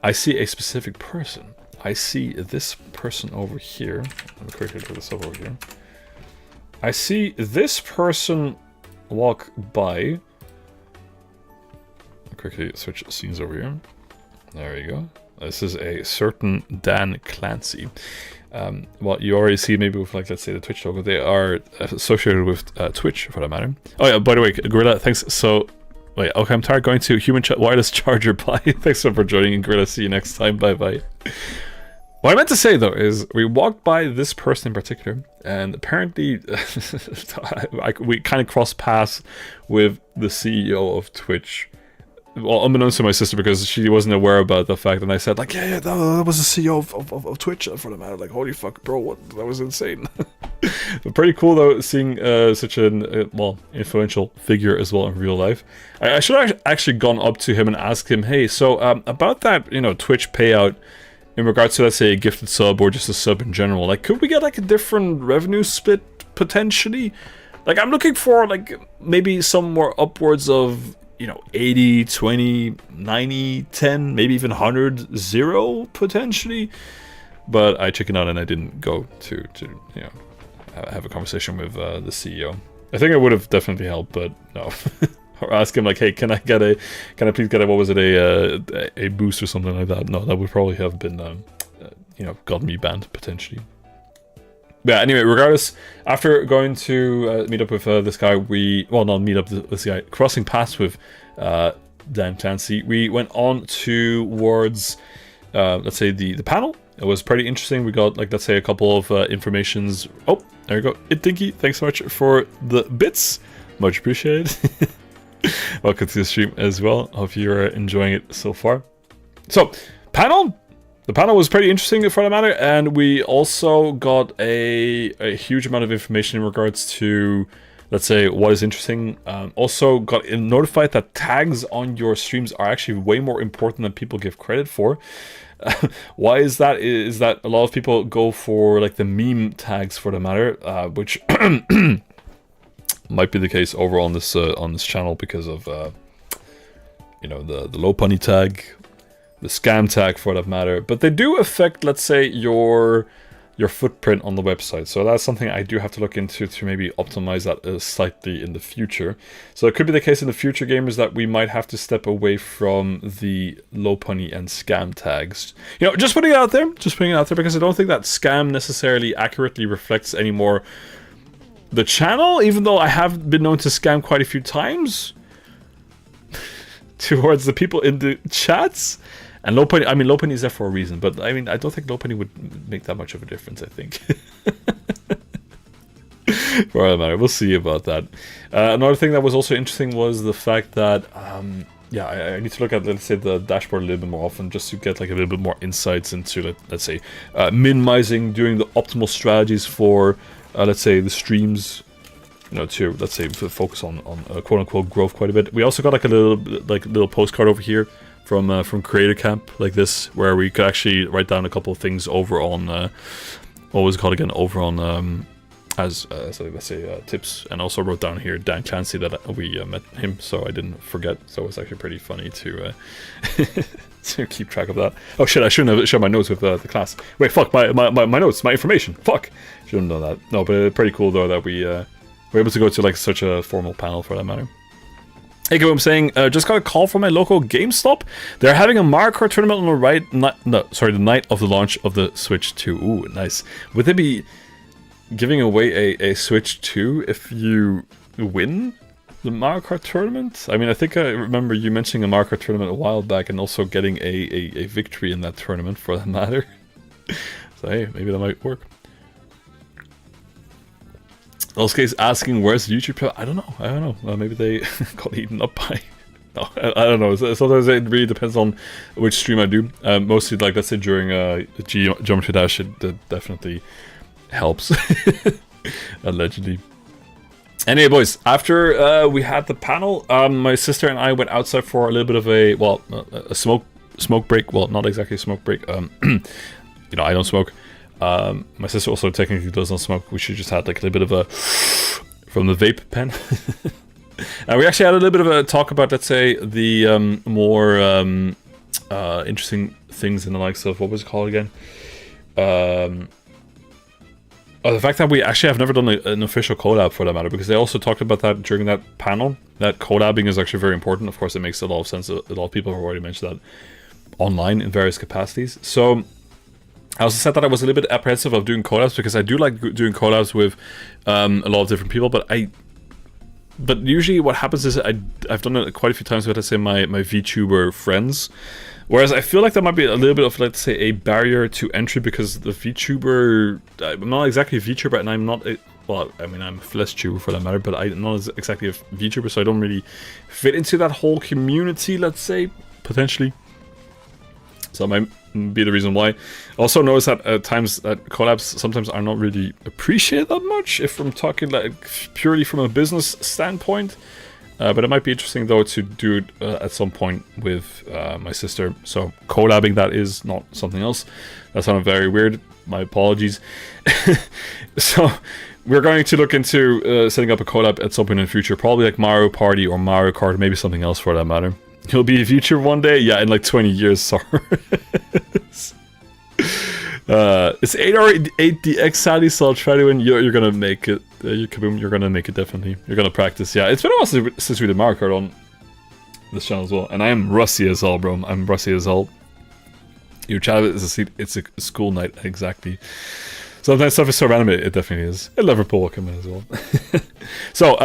I see a specific person. I see this person over here. Let me quickly put this over here. I see this person walk by. I'll quickly switch scenes over here. There we go. This is a certain Dan Clancy. Well, you already see maybe with, like, let's say the Twitch logo. They are associated with Twitch, for that matter. Oh yeah, by the way, Gorilla, thanks. So, wait, okay, I'm tired going to human wireless charger. Bye. Thanks for joining, Gorilla. See you next time. Bye bye. What I meant to say, though, is we walked by this person in particular, and apparently we kind of crossed paths with the CEO of Twitch. Well, unbeknownst to my sister, because she wasn't aware about the fact, and I said, like, yeah, that was the CEO of Twitch, for the matter. Like, holy fuck, bro, what? That was insane. But pretty cool, though, seeing such an, well, influential figure as well in real life. I should have actually gone up to him and asked him, hey, so about that, you know, Twitch payout, in regards to, let's say, a gifted sub or just a sub in general, like, could we get, like, a different revenue split, potentially? Like, I'm looking for, like, maybe somewhere upwards of, you know, 80, 20, 90, 10, maybe even 100, 0, potentially. But I chickened out and I didn't go to you know, have a conversation with the CEO. I think it would have definitely helped, but no. Or ask him like, hey, can I please get a, what was it, a boost or something like that? No, that would probably have been, you know, gotten me banned potentially. But yeah, anyway, regardless, after going to meet up with this guy, this guy, crossing paths with Dan Clancy, we went on towards, let's say, the panel. It was pretty interesting. We got, like, let's say, a couple of informations. Oh, there you go. Dinky, thanks so much for the bits. Much appreciated. Welcome to the stream as well. Hope you're enjoying it so far. So, panel. The panel was pretty interesting for that matter, and we also got a huge amount of information in regards to, let's say, what is interesting. Also got notified that tags on your streams are actually way more important than people give credit for. Why is that? Is that a lot of people go for like the meme tags for the matter, which might be the case over on this channel because of you know, the low punny tag, the scam tag for that matter, but they do affect, let's say, your footprint on the website. So that's something I do have to look into to maybe optimize that slightly in the future. So it could be the case in the future, gamers, that we might have to step away from the low punny and scam tags. You know, just putting it out there, because I don't think that scam necessarily accurately reflects anymore the channel, even though I have been known to scam quite a few times towards the people in the chats. And low penny, I mean, low penny is there for a reason, but I mean, I don't think low penny would make that much of a difference, I think. For all that matter, we'll see about that. Another thing that was also interesting was the fact that, yeah, I need to look at, let's say, the dashboard a little bit more often, just to get like a little bit more insights into, let's say, minimizing, doing the optimal strategies for, let's say, the streams, you know, to, let's say, focus on quote-unquote growth quite a bit. We also got like a little postcard over here from Creator Camp, like this, where we could actually write down a couple of things over on, what was it called again, over on, so let's say, tips, and also wrote down here Dan Clancy that we met him, so I didn't forget, so it was actually pretty funny to to keep track of that. Oh shit, I shouldn't have shared my notes with the class. Wait, fuck, my notes, my information, fuck! Shouldn't have done that. No, but pretty cool though that we were able to go to like such a formal panel for that matter. Hey, I'm saying, just got a call from my local GameStop. They're having a Mario Kart tournament on the night of the launch of the Switch 2. Ooh, nice. Would they be giving away a Switch 2 if you win the Mario Kart tournament? I mean, I think I remember you mentioning a Mario Kart tournament a while back and also getting a victory in that tournament for that matter. So hey, maybe that might work. Elske asking where's the YouTube channel? I don't know. Maybe they got eaten up by... No, I don't know. Sometimes it really depends on which stream I do. Mostly, like, let's say during Geometry Dash, it definitely helps. Allegedly. Anyway, boys, after we had the panel, my sister and I went outside for a little bit of a smoke break. Well, not exactly a smoke break. You know, I don't smoke. My sister also technically does not smoke. We should just had like a little bit of a from the vape pen. And we actually had a little bit of a talk about, let's say, the more interesting things in the likes of, what was it called again? The fact that we actually have never done an official collab for that matter, because they also talked about that during that panel, that collabing is actually very important. Of course, it makes a lot of sense. A lot of people have already mentioned that online in various capacities. So I also said that I was a little bit apprehensive of doing collabs, because I do like doing collabs with a lot of different people, but usually what happens is I've done it quite a few times with, let's say, my VTuber friends. Whereas I feel like that might be a little bit of, let's say, a barrier to entry, because the VTuber... I'm not exactly a VTuber, and I'm not... Well, I mean, I'm a flesh tuber for that matter, but I'm not exactly a VTuber, so I don't really fit into that whole community, let's say, potentially. So that might be the reason why. Also notice that at times that collabs sometimes are not really appreciated that much, if I'm talking like purely from a business standpoint. But it might be interesting though to do it at some point with my sister. So collabing, that is, not something else. That sounded very weird. My apologies. So we're going to look into setting up a collab at some point in the future. Probably like Mario Party or Mario Kart, maybe something else for that matter. You'll be a VTuber one day? Yeah, in like 20 years, sorry. It's 8 or 8DX, sadly, so I'll try to win. You're gonna make it. Kaboom, you're gonna make it definitely. You're gonna practice. Yeah, it's been a while since we did Mario Kart on this channel as well, and I am rusty as hell, bro. I'm rusty as hell. Your chat is it's a school night, exactly. Sometimes stuff is so random, it definitely is. And Liverpool will come in as well. So,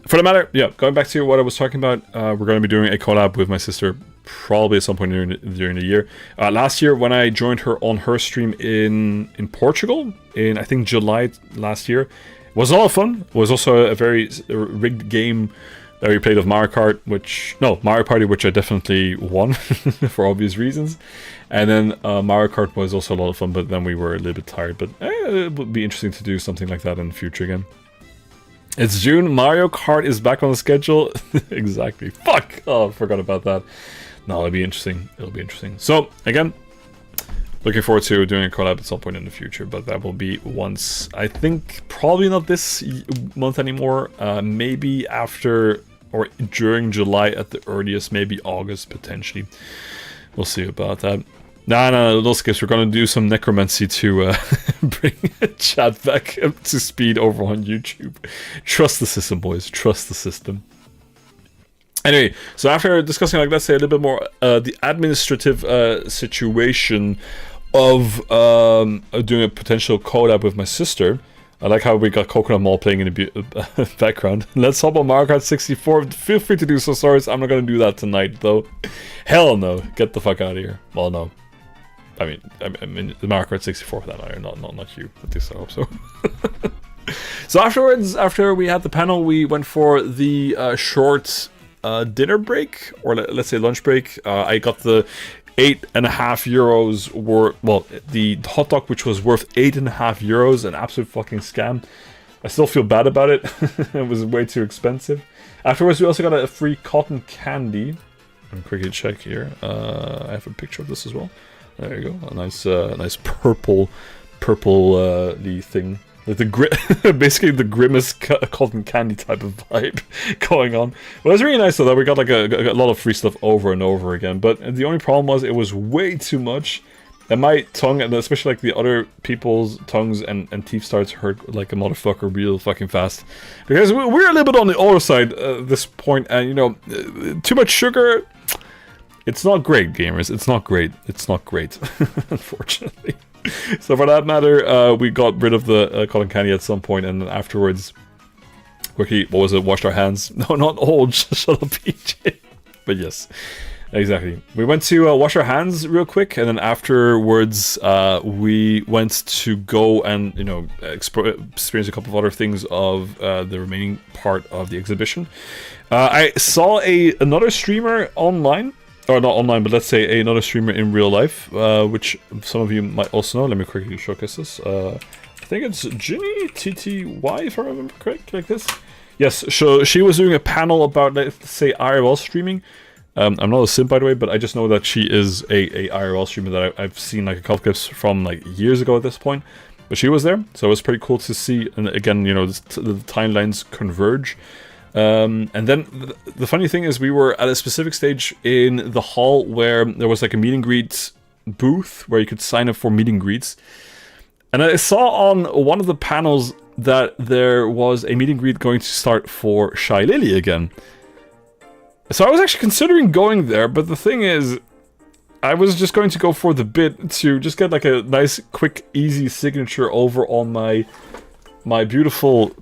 for the matter, yeah, going back to what I was talking about, we're going to be doing a collab with my sister probably at some point during the year. Last year, when I joined her on her stream in Portugal, in I think July last year, it was a lot of fun. It was also a very rigged game that we played of Mario Kart, Mario Party, which I definitely won for obvious reasons. And then Mario Kart was also a lot of fun, but then we were a little bit tired. But it would be interesting to do something like that in the future again. It's June, Mario Kart is back on the schedule. Exactly. Fuck! Oh, I forgot about that. No, it'll be interesting. It'll be interesting. So, again, looking forward to doing a collab at some point in the future, but that will be once, I think, probably not this month anymore. Maybe after or during July at the earliest, maybe August potentially. We'll see about that. No, those skips. We're going to do some necromancy to bring chat back up to speed over on YouTube. Trust the system, boys. Trust the system. Anyway, so after discussing, like, let's say a little bit more the administrative situation of doing a potential collab with my sister. I like how we got Coconut Mall playing in the background. Let's hop on Mario Kart 64. Feel free to do so, Source. I'm not going to do that tonight, though. Hell no. Get the fuck out of here. Well, no. I mean the Mario Kart 64 for that matter, not you. At least I hope so. So afterwards, after we had the panel, we went for the short dinner break, or let's say lunch break. I got the €8.50 worth, well, the hot dog, which was worth €8.50, an absolute fucking scam. I still feel bad about it. It was way too expensive. Afterwards, we also got a free cotton candy. I'm quickly check here. I have a picture of this as well. There you go. A nice purple thing. Like basically the grimmest cotton candy type of vibe going on. Well, it was really nice though that we got like a lot of free stuff over and over again. But the only problem was it was way too much, and my tongue, and especially like the other people's tongues and teeth, starts to hurt like a motherfucker real fucking fast. Because we're a little bit on the older side at this point, and you know, too much sugar. It's not great, gamers. It's not great. It's not great, unfortunately. So for that matter, we got rid of the cotton candy at some point, and then afterwards, quickly, what was it? Washed our hands. No, not old. Shut up, PJ. But yes, exactly. We went to wash our hands real quick, and then afterwards, we went to go and experience a couple of other things of the remaining part of the exhibition. I saw another streamer online. Or not online, but let's say another streamer in real life, which some of you might also know. Let me quickly showcase this. I think it's Ginny TTY, if I remember correct, like this. Yes, so she was doing a panel about, let's say, IRL streaming. I'm not a simp, by the way, but I just know that she is a IRL streamer that I've seen like a couple clips from like years ago at this point. But she was there, so it was pretty cool to see. And again, you know, the timelines converge. And then the funny thing is we were at a specific stage in the hall where there was like a meet and greet booth where you could sign up for meet and greets. And I saw on one of the panels that there was a meet and greet going to start for Shy Lily again. So I was actually considering going there, but the thing is, I was just going to go for the bit to just get like a nice, quick, easy signature over on my beautiful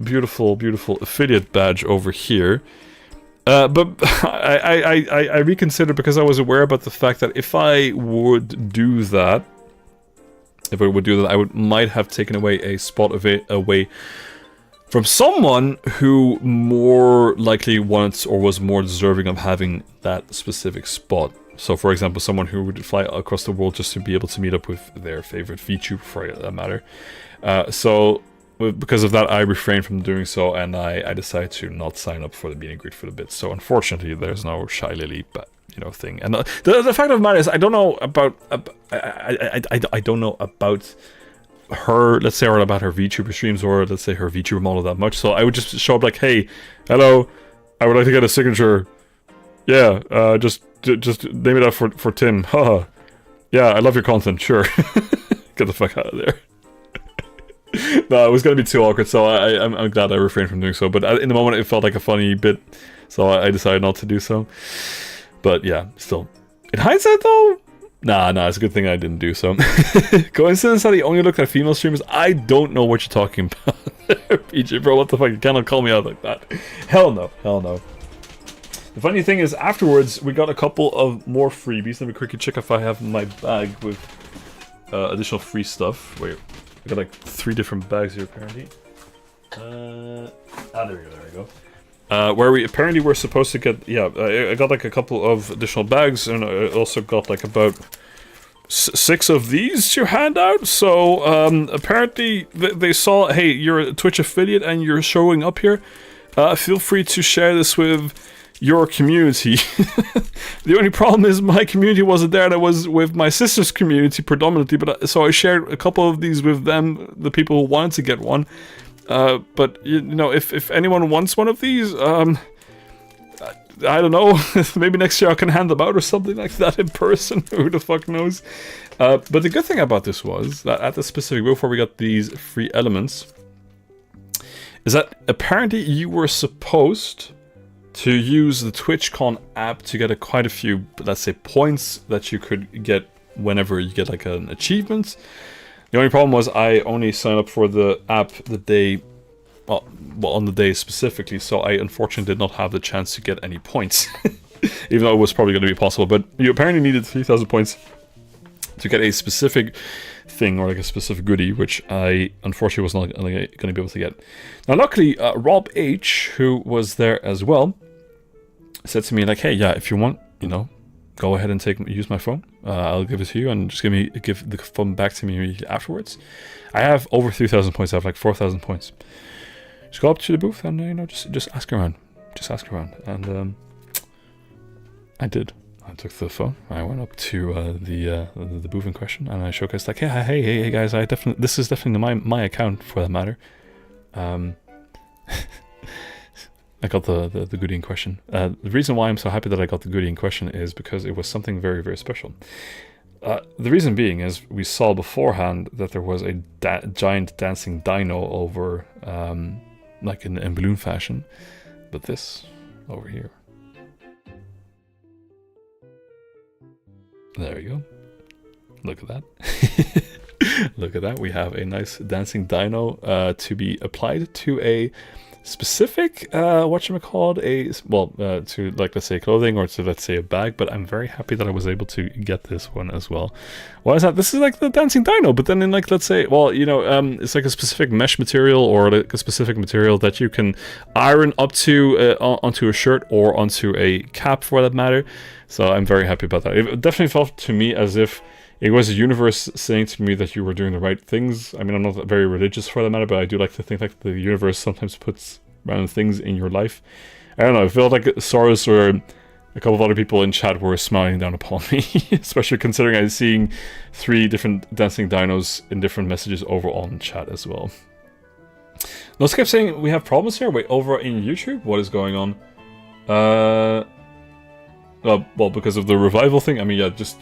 affiliate badge over here. But I reconsidered because I was aware about the fact that if I would do that, I might have taken away a spot away from someone who more likely wants or was more deserving of having that specific spot. So, for example, someone who would fly across the world just to be able to meet up with their favorite VTuber, for that matter. So, because of that, I refrained from doing so, and I decided to not sign up for the meet and greet for the bit. So, unfortunately, there's no Shy Lily, thing. And the fact of the matter is, I don't know about I don't know about her, let's say, or about her VTuber streams, or let's say her VTuber model that much. So I would just show up like, hey, hello, I would like to get a signature. Yeah, just name it out for Tim. Haha. Yeah, I love your content. Sure. Get the fuck out of there. No, it was gonna be too awkward, so I'm glad I refrained from doing so. But in the moment, it felt like a funny bit, so I decided not to do so. But yeah, still. In hindsight, though, nah, it's a good thing I didn't do so. Coincidence that he only looked at female streamers? I don't know what you're talking about. PJ, bro, what the fuck? You cannot call me out like that. Hell no. The funny thing is, afterwards, we got a couple of more freebies. Let me quickly check if I have my bag with additional free stuff. Wait, I got like 3 different bags here, apparently. There we go. Where we apparently were supposed to get, I got like a couple of additional bags, and I also got like about 6 of these to hand out. So apparently they saw, hey, you're a Twitch affiliate and you're showing up here. Feel free to share this with your community. The only problem is my community wasn't there. That was with my sister's community predominantly, but so I shared a couple of these with them, the people who wanted to get one. But you know, if anyone wants one of these, I don't know, maybe next year I can hand them out or something like that in person. Who the fuck knows? But the good thing about this was that at the specific booth where we got these free elements is that apparently you were supposed to use the TwitchCon app to get quite a few, let's say, points that you could get whenever you get like an achievement. The only problem was I only signed up for the app the day, well, on the day specifically, so I unfortunately did not have the chance to get any points. Even though it was probably going to be possible, but you apparently needed 3,000 points to get a specific thing or like a specific goodie, which I unfortunately was not going to be able to get. Now luckily, Rob H, who was there as well, said to me like, hey, yeah, if you want, you know, go ahead and use my phone. I'll give it to you and just give the phone back to me afterwards. I have over 3,000 points. I have like 4,000 points. Just go up to the booth and you know, just ask around. Just ask around. And I did. I took the phone. I went up to the booth in question and I showcased like, hey guys, this is definitely my account for that matter. I got the goodie in question. The reason why I'm so happy that I got the goodie in question is because it was something very, very special. The reason being is we saw beforehand that there was a giant dancing dino over, like in balloon fashion. But this over here. There we go. Look at that. Look at that. We have a nice dancing dino to be applied to a specific whatchamacallit, to like, let's say clothing or to, let's say, a bag. But I'm very happy that I was able to get this one as well. Why is that? This is like the dancing dino, but then in like, let's say, well, you know, it's like a specific mesh material or like a specific material that you can iron up to onto a shirt or onto a cap for that matter. So I'm very happy about that. It definitely felt to me as if it was the universe saying to me that you were doing the right things. I mean, I'm not very religious for that matter, but I do like to think like the universe sometimes puts random things in your life. I don't know, it felt like Soros or a couple of other people in chat were smiling down upon me, especially considering I was seeing 3 different dancing dinos in different messages over on chat as well. No, kept saying we have problems here. Wait, over in YouTube, what is going on? Well, because of the revival thing. I mean, yeah, just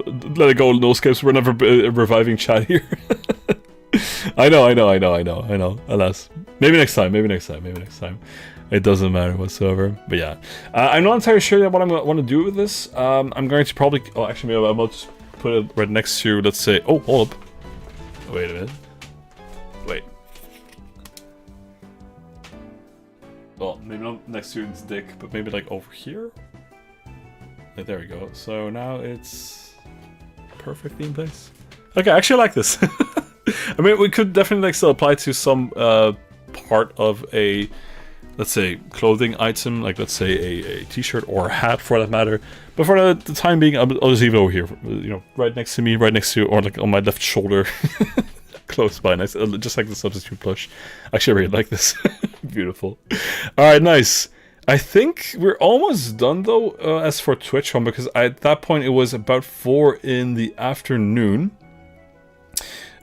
let it go. No skips. We're never reviving chat here. I know. Alas, maybe next time. It doesn't matter whatsoever. But yeah, I'm not entirely sure what I'm want to do with this. I'm going to probably. Oh, actually, maybe I'll just put it right next to. Let's say. Oh, hold up. Wait a minute. Wait. Well, maybe not next to its dick, but maybe like over here. There we go. So now it's perfectly in place. Okay, I actually like this. I mean, we could definitely like still apply to some part of a, let's say, clothing item, like let's say a t-shirt or a hat for that matter. But for the time being, I'll just leave it over here, you know, right next to me, right next to, or like on my left shoulder, close by, nice, just like the substitute plush. Actually, I really like this. Beautiful. All right, nice. I think we're almost done though, as for TwitchCon, because at that point it was about 4 in the afternoon.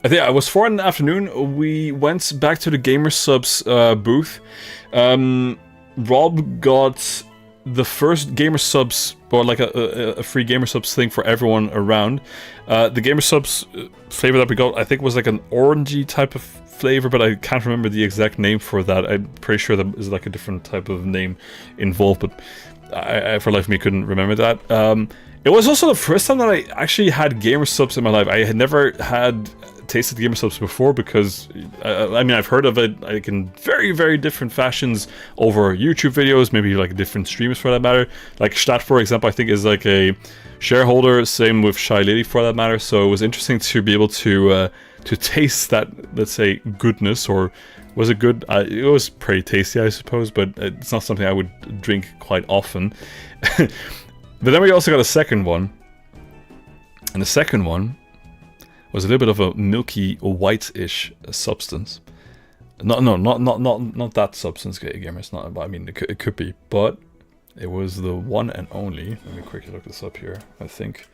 I think it was 4 in the afternoon. We went back to the GamerSubs booth. Rob got the first GamerSubs, or like a free GamerSubs thing for everyone around. The GamerSubs flavor that we got, I think, was like an orangey type of flavor, but I can't remember the exact name for that. I'm pretty sure that is like a different type of name involved, but I for life of me couldn't remember that. It was also the first time that I actually had gamer subs in my life. I had never had tasted gamer subs before because I mean, I've heard of it like in very, very different fashions over YouTube videos, maybe like different streams for that matter. Like Stat, for example, I think is like a shareholder, same with Shy Lady for that matter. So it was interesting to be able to taste that, let's say, goodness. Or was it good? It was pretty tasty, I suppose, but it's not something I would drink quite often. But then we also got a second one, and the second one was a little bit of a milky white-ish substance. Not that substance, gamers. Not. I mean, it could be, but it was the one and only. Let me quickly look this up here. I think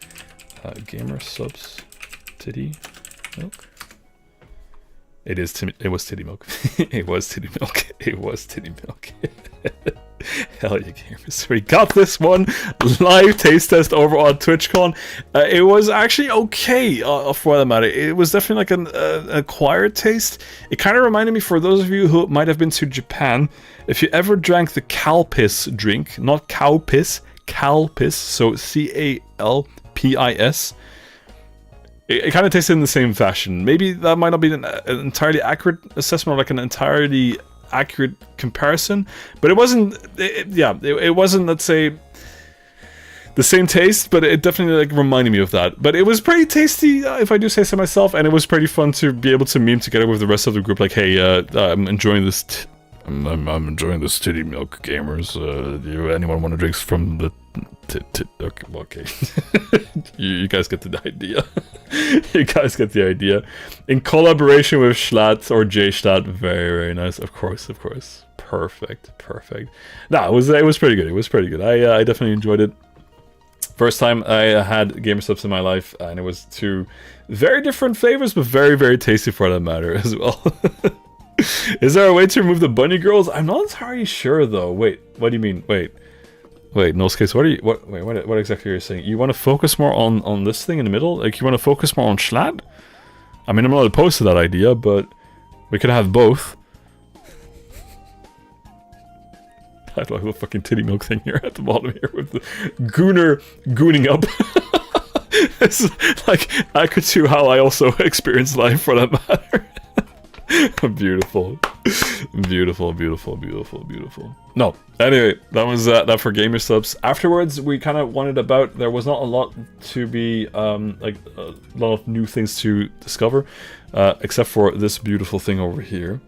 gamer subs titty milk. It was titty milk. It was titty milk. It was titty milk. Hell yeah, gamers. We got this one live taste test over on TwitchCon. It was actually okay for that matter. It was definitely like an acquired taste. It kind of reminded me, for those of you who might have been to Japan, if you ever drank the Calpis drink, not cow piss, Calpis, so C-A-L-P-I-S. It kind of tasted in the same fashion. Maybe that might not be an entirely accurate assessment or like an entirely accurate comparison, but it wasn't. It wasn't, let's say, the same taste, but it definitely like reminded me of that. But it was pretty tasty, if I do say so myself, and it was pretty fun to be able to meme together with the rest of the group. Like, hey, I'm enjoying this. I'm enjoying this titty milk, gamers. Do anyone want to drink from the okay. you guys get the idea. You guys get the idea. In collaboration with Schlatt or J Schlatt, very, very nice. Of course. Perfect. No, it was pretty good. It was pretty good. I definitely enjoyed it. First time I had gamer subs in my life, and it was two very different flavors, but very, very tasty for that matter as well. Is there a way to remove the bunny girls? I'm not entirely sure though. Wait, what do you mean? Wait, Nulscase, what exactly are you saying? You want to focus more on this thing in the middle? Like, you want to focus more on Schlatt? I mean, I'm not opposed to that idea, but we could have both. I like the fucking titty milk thing here at the bottom here with the gooning up. It's like accurate to how I also experience life for that matter. Beautiful. No, anyway, that was that for gamer subs. Afterwards, we kind of wanted about. There was not a lot to be like a lot of new things to discover, except for this beautiful thing over here.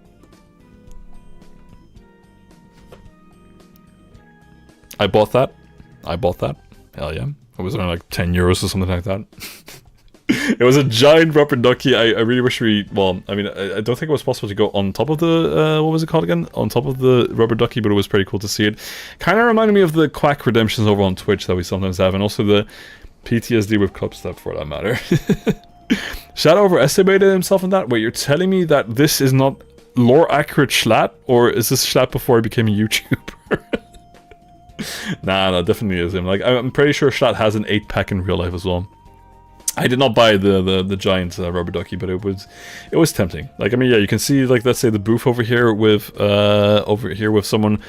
I bought that. Hell yeah! It was only like 10 euros or something like that. It was a giant rubber ducky. I really wish we... Well, I mean, I don't think it was possible to go on top of the... what was it called again? On top of the rubber ducky, but it was pretty cool to see it. Kind of reminded me of the Quack Redemptions over on Twitch that we sometimes have, and also the PTSD with Club Step for that matter. Shadow overestimated himself in that? Wait, you're telling me that this is not lore-accurate Schlatt? Or is this Schlatt before he became a YouTuber? Nah, definitely is him. Like, I'm pretty sure Schlatt has an 8-pack in real life as well. I did not buy the giant rubber ducky, but it was tempting. Like, I mean, yeah, you can see, like, let's say the booth over here with someone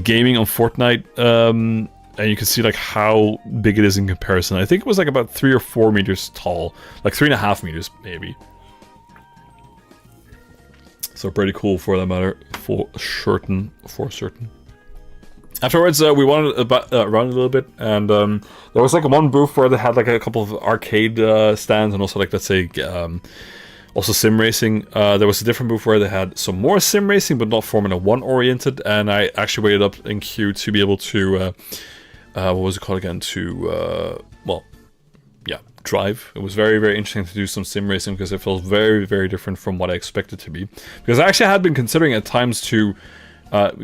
gaming on Fortnite, and you can see like how big it is in comparison. I think it was like about 3 or 4 meters tall, like 3.5 meters maybe. So pretty cool for that matter, for certain. Afterwards, we wanted to run a little bit, and there was like one booth where they had like a couple of arcade stands, and also like, let's say, also sim racing. There was a different booth where they had some more sim racing, but not Formula 1 oriented, and I actually waited up in queue to be able to, what was it called again, to, well, yeah, drive. It was very, very interesting to do some sim racing, because it felt very, very different from what I expected to be. Because I actually had been considering at times to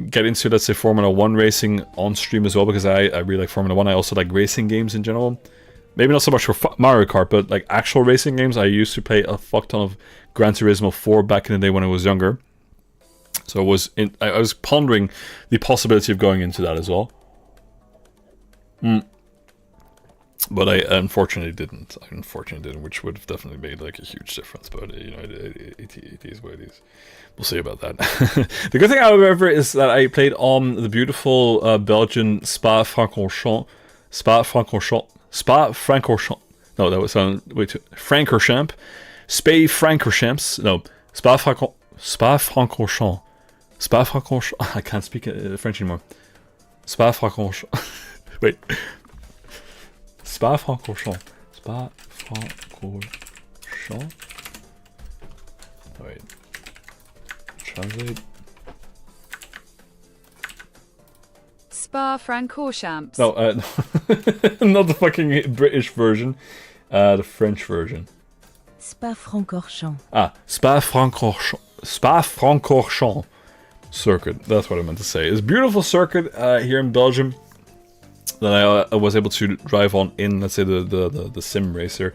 get into, let's say, Formula 1 racing on stream as well, because I really like Formula 1. I also like racing games in general. Maybe not so much for Mario Kart, but like actual racing games. I used to play a fuck ton of Gran Turismo 4 back in the day when I was younger. So I was pondering the possibility of going into that as well. But I unfortunately didn't. Which would have definitely made like a huge difference. But it is what it is. We'll see about that. The good thing, however, is that I played on the beautiful Belgian Spa-Francorchamps. No, that was Francorchamps. Spa-Francorchamps. No, Spa-Francorchamps. I can't speak French anymore. Spa-Francorchamps. Wait. Spa-Francorchamps. Wait. Translate. Spa-Francorchamps. No, not the fucking British version. The French version. Spa-Francorchamps. Spa-Francorchamps circuit. That's what I meant to say. It's a beautiful circuit here in Belgium that I was able to drive on in, let's say, the sim racer.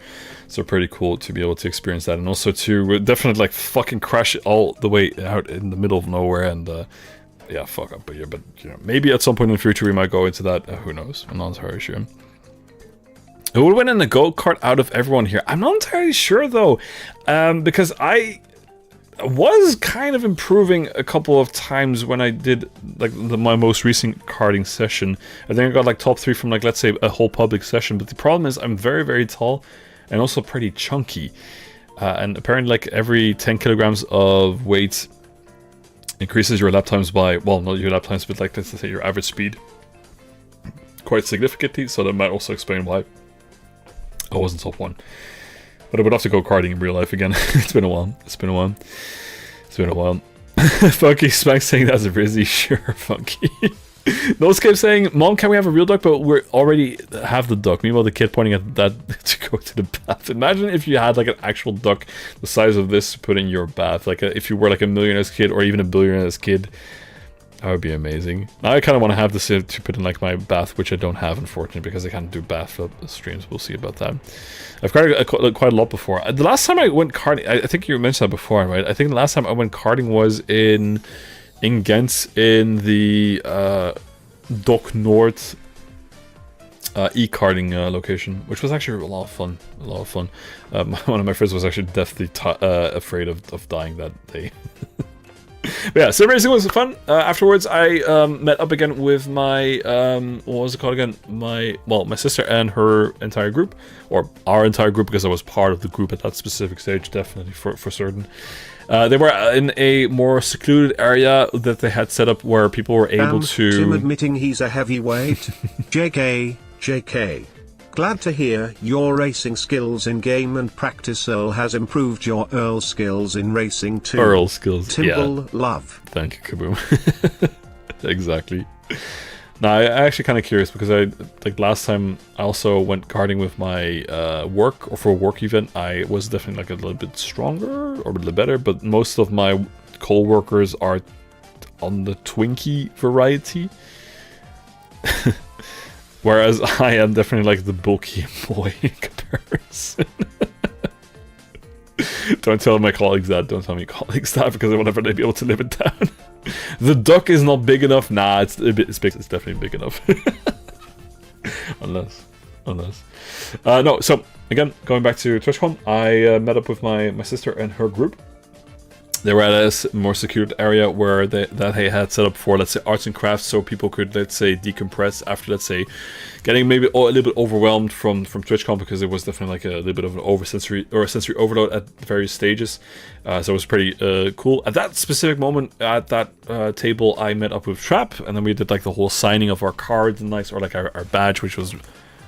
So pretty cool to be able to experience that, and also to definitely like fucking crash it all the way out in the middle of nowhere, and yeah, fuck up. But you know, maybe at some point in the future we might go into that. Who knows? I'm not entirely sure. Who would win in the go-kart out of everyone here? I'm not entirely sure though, because I was kind of improving a couple of times when I did like my most recent karting session. I think I got like top 3 from like, let's say, a whole public session. But the problem is I'm very, very tall and also pretty chunky. And apparently like every 10 kilograms of weight increases your lap times by, well, not your lap times, but like, let's say, your average speed quite significantly. So that might also explain why I wasn't top 1. But I would have to go karting in real life again. It's been a while. Funky Smack saying that's a Rizzy. Sure, Funky. Those kept saying, Mom, can we have a real duck? But we already have the duck. Meanwhile, the kid pointing at that to go to the bath. Imagine if you had like an actual duck the size of this to put in your bath. Like if you were like a millionaire's kid or even a billionaire's kid. That would be amazing. Now I kind of want to have this to put in like my bath, which I don't have, unfortunately, because I can't do bath streams. We'll see about that. I've karted quite a lot before. The last time I went karting, I think you mentioned that before, right? I think the last time I went karting was in Ghent in the Dock North e-karting location, which was actually a lot of fun. One of my friends was actually deathly afraid of dying that day. But yeah, sim racing was fun. Afterwards, I met up again with my what was it called again? My sister and her entire group, or our entire group, because I was part of the group at that specific stage, definitely for certain. They were in a more secluded area that they had set up where people were able to. Tim admitting he's a heavyweight. JK. Glad to hear your racing skills in game and practice Earl has improved your Earl skills in racing too. Earl skills, Timble, yeah. love. Thank you, Kaboom. Exactly. Now, I'm actually kind of curious because last time I also went karting with my work, or for a work event. I was definitely like a little bit stronger or a little better, but most of my co-workers are on the Twinkie variety. Whereas I am definitely like the bulky boy in comparison. Don't tell my colleagues that. Don't tell my colleagues that, because I will never be able to live it down. The duck is not big enough. Nah, it's big. It's definitely big enough. unless. No. So again, going back to TwitchCon, I met up with my sister and her group. They were at a more secured area where they had set up for, let's say, arts and crafts, so people could, let's say, decompress after, let's say, getting maybe a little bit overwhelmed from TwitchCon, because it was definitely like a little bit of an sensory overload at various stages. So it was pretty cool. At that specific moment, at that table, I met up with Trap, and then we did like the whole signing of our cards and or like our badge, which was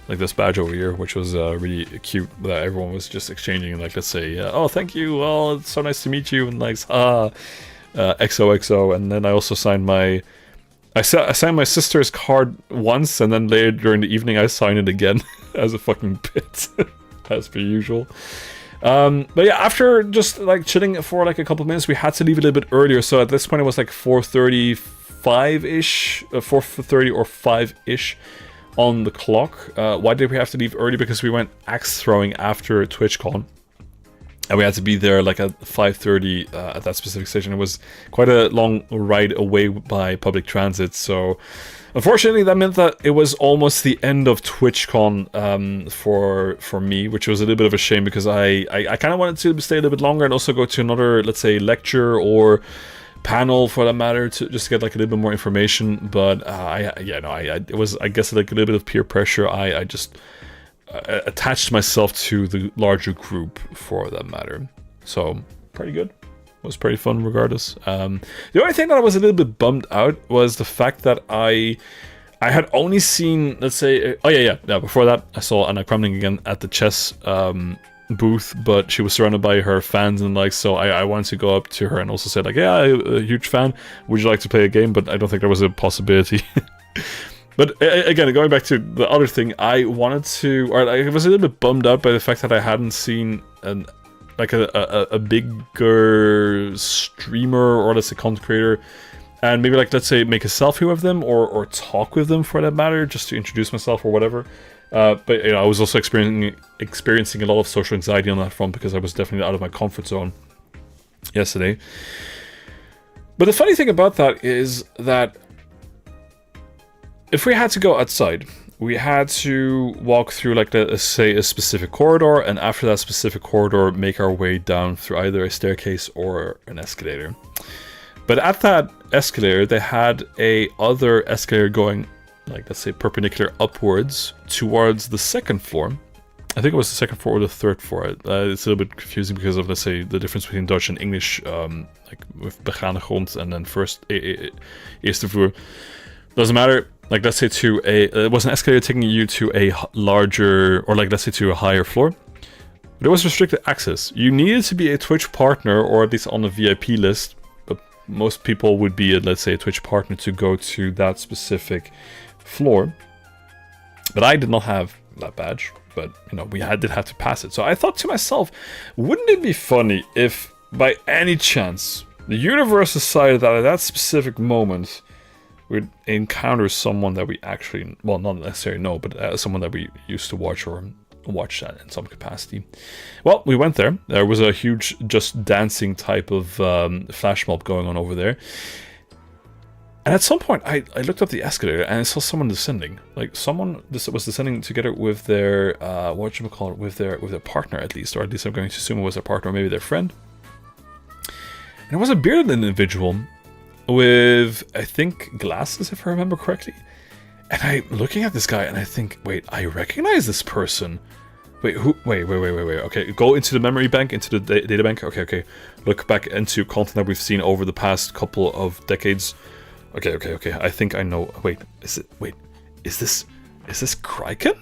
like this badge over here, which was really cute, that everyone was just exchanging, like, let's say, oh, thank you, well, it's so nice to meet you, and like, XOXO, and then I also signed I signed my sister's card once, and then later during the evening I signed it again as a fucking bit, as per usual. But yeah, after just like chilling for like a couple of minutes, we had to leave a little bit earlier, so at this point it was like 4:35-ish, 4:30 or 5-ish. On the clock. Why did we have to leave early? Because we went axe throwing after TwitchCon. And we had to be there like at 5:30 at that specific station. It was quite a long ride away by public transit, so unfortunately that meant that it was almost the end of TwitchCon for me, which was a little bit of a shame because I kind of wanted to stay a little bit longer and also go to another, let's say, lecture or panel for that matter, to just get like a little bit more information. But it was, I guess, like a little bit of peer pressure. I just attached myself to the larger group for that matter. So pretty good. It was pretty fun regardless. The only thing that I was a little bit bummed out was the fact that I had only seen, let's say, before that I saw Anna Kremling again at the chess booth, but she was surrounded by her fans and like, so I wanted to go up to her and also say like, yeah, I'm a huge fan, would you like to play a game? But I don't think there was a possibility. But again, going back to the other thing, I wanted to, or I was a little bit bummed out by the fact that I hadn't seen a bigger streamer, or let's say content creator, and maybe like, let's say, make a selfie with them or talk with them for that matter, just to introduce myself or whatever. But you know, I was also experiencing a lot of social anxiety on that front because I was definitely out of my comfort zone yesterday. But the funny thing about that is that if we had to go outside, we had to walk through, like, let's say, a specific corridor, and after that specific corridor, make our way down through either a staircase or an escalator. But at that escalator, they had a other escalator going, like, let's say, perpendicular upwards towards the second floor. I think it was the second floor or the third floor. It's a little bit confusing because of, let's say, the difference between Dutch and English, like with begane grond and then first eerste vloer. Doesn't matter. Like, let's say it was an escalator taking you to a larger, or like, let's say to a higher floor. But it was restricted access. You needed to be a Twitch partner, or at least on the VIP list. But most people would be, let's say, a Twitch partner to go to that specific floor. But I did not have that badge. But, you know, we did have to pass it. So I thought to myself, wouldn't it be funny if, by any chance, the universe decided that at that specific moment we'd encounter someone that we actually, well, not necessarily know, but someone that we used to watch or watch that in some capacity. Well, we went there. There was a huge just dancing type of flash mob going on over there. And at some point, I looked up the escalator and I saw someone descending. Like, someone was descending together with their, with their partner at least. Or at least I'm going to assume it was their partner or maybe their friend. And it was a bearded individual with, I think, glasses, if I remember correctly. And I'm looking at this guy and I think, wait, I recognize this person. Wait, who? Wait. Okay, go into the memory bank, into the data bank. Okay. Look back into content that we've seen over the past couple of decades. Okay. I think I know. Wait, is this Kraken?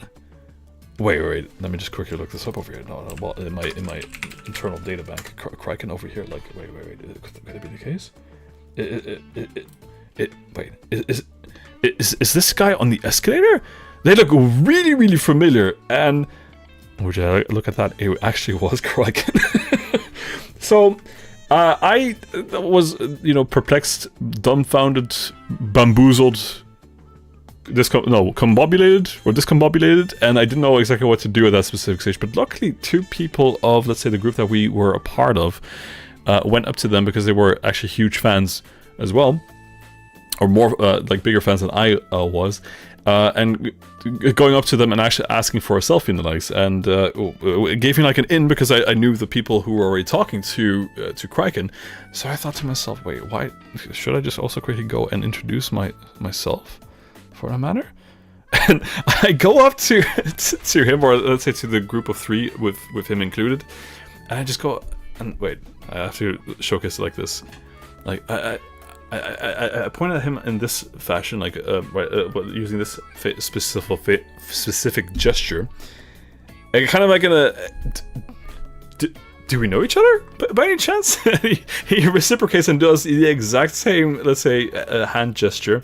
Wait. Let me just quickly look this up over here. No. Well, in my internal data bank, Kraken over here. Like, wait. Could it be the case? Is this guy on the escalator? They look really, really familiar. And would you look at that? It actually was Kraken. So I was, perplexed, dumbfounded, bamboozled, discombobulated, and I didn't know exactly what to do at that specific stage. But luckily, two people of, let's say, the group that we were a part of went up to them because they were actually huge fans as well, or more like bigger fans than I was, and going up to them and actually asking for a selfie and the likes, and it gave me like an in because I knew the people who were already talking to Kraken. So I thought to myself, wait, why should I just also quickly go and introduce myself for that matter? And I go up to him, or let's say to the group of three with him included, and I just go and wait. I have to showcase it like this. Like, I pointed at him in this fashion, like using this specific gesture. And kind of like in a, do we know each other by any chance? he reciprocates and does the exact same, let's say, hand gesture.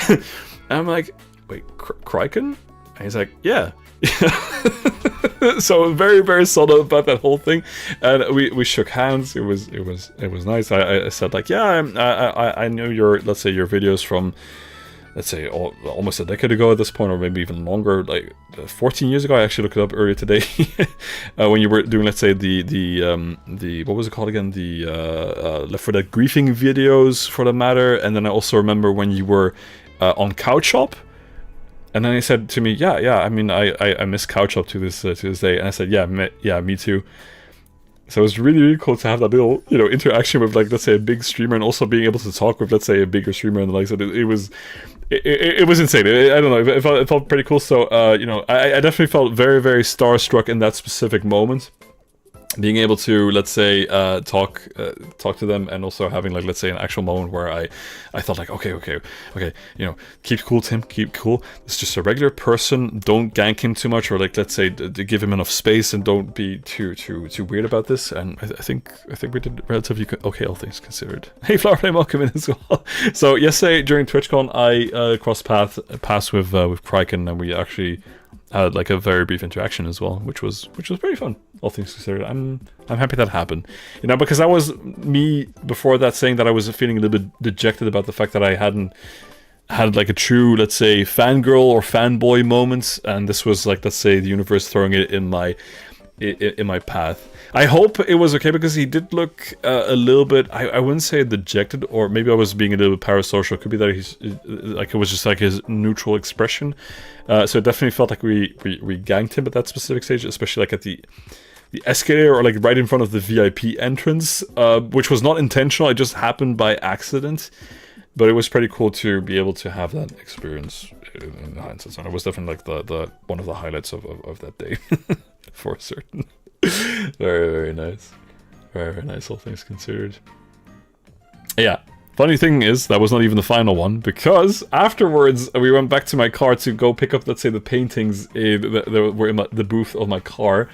And I'm like, wait, Kraken? And he's like, yeah. So very, very subtle about that whole thing, and we shook hands. It was nice. I said like, yeah, I know your, let's say, your videos from let's say almost a decade ago at this point, or maybe even longer, like 14 years ago. I actually looked it up earlier today when you were doing, let's say, the what was it called again, the Left 4 Dead griefing videos, for that matter. And then I also remember when you were on Couch Shop, and then he said to me, yeah, I mean, I miss Couch Shop to this day. And I said, yeah, me too. So it was really, really cool to have that little, interaction with, like, let's say, a big streamer, and also being able to talk with, let's say, a bigger streamer and the likes. It was insane. I don't know. It felt pretty cool. So, I definitely felt very, very starstruck in that specific moment. Being able to, let's say, talk to them, and also having, like, let's say, an actual moment where I thought, like, okay, keep cool, Tim, keep cool. It's just a regular person. Don't gank him too much, or, like, let's say, give him enough space, and don't be too weird about this. And I think we did relatively okay, all things considered. Hey, Flower, welcome in as well. So yesterday during TwitchCon, I crossed paths with Kraken, and we actually had, like, a very brief interaction as well, which was pretty fun, all things considered. I'm happy that happened, because that was me before that, saying that I was feeling a little bit dejected about the fact that I hadn't had, like, a true, let's say, fangirl or fanboy moment, and this was, like, let's say, the universe throwing it in my path. I hope it was okay, because he did look a little bit, I wouldn't say dejected, or maybe I was being a little bit parasocial. It could be that he's, like, it was just, like, his neutral expression. So it definitely felt like we ganked him at that specific stage, especially, like, at the escalator, or, like, right in front of the VIP entrance, which was not intentional. It just happened by accident. But it was pretty cool to be able to have that experience in hindsight. So it was definitely, like, the one of the highlights of that day, for certain. Very, very nice. Very, very nice, all things considered. Yeah. Funny thing is, that was not even the final one, because afterwards we went back to my car to go pick up, let's say, the paintings that were in the booth of my car,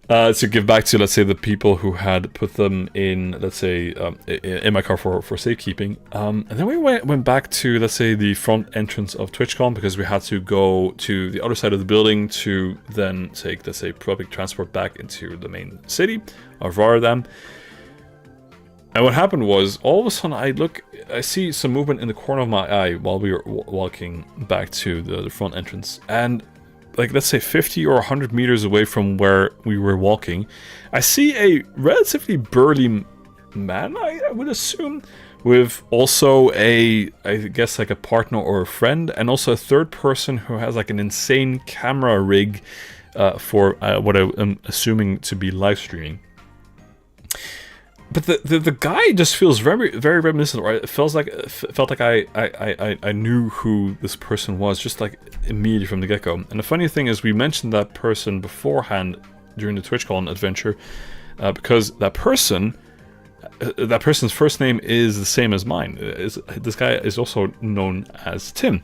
to give back to, let's say, the people who had put them in, let's say, in my car for safekeeping. And then we went back to, let's say, the front entrance of TwitchCon, because we had to go to the other side of the building to then take, let's say, public transport back into the main city of Rotterdam. And what happened was, all of a sudden, I see some movement in the corner of my eye while we were walking back to the front entrance. And, like, let's say 50 or 100 meters away from where we were walking, I see a relatively burly man, I would assume, with also I guess, like, a partner or a friend, and also a third person who has, like, an insane camera rig for what I'm assuming to be live streaming. But the guy just feels very, very reminiscent, or it felt like I knew who this person was, just, like, immediately from the get-go. And the funny thing is, we mentioned that person beforehand during the TwitchCon adventure, because that person's first name is the same as mine. This guy is also known as Tim.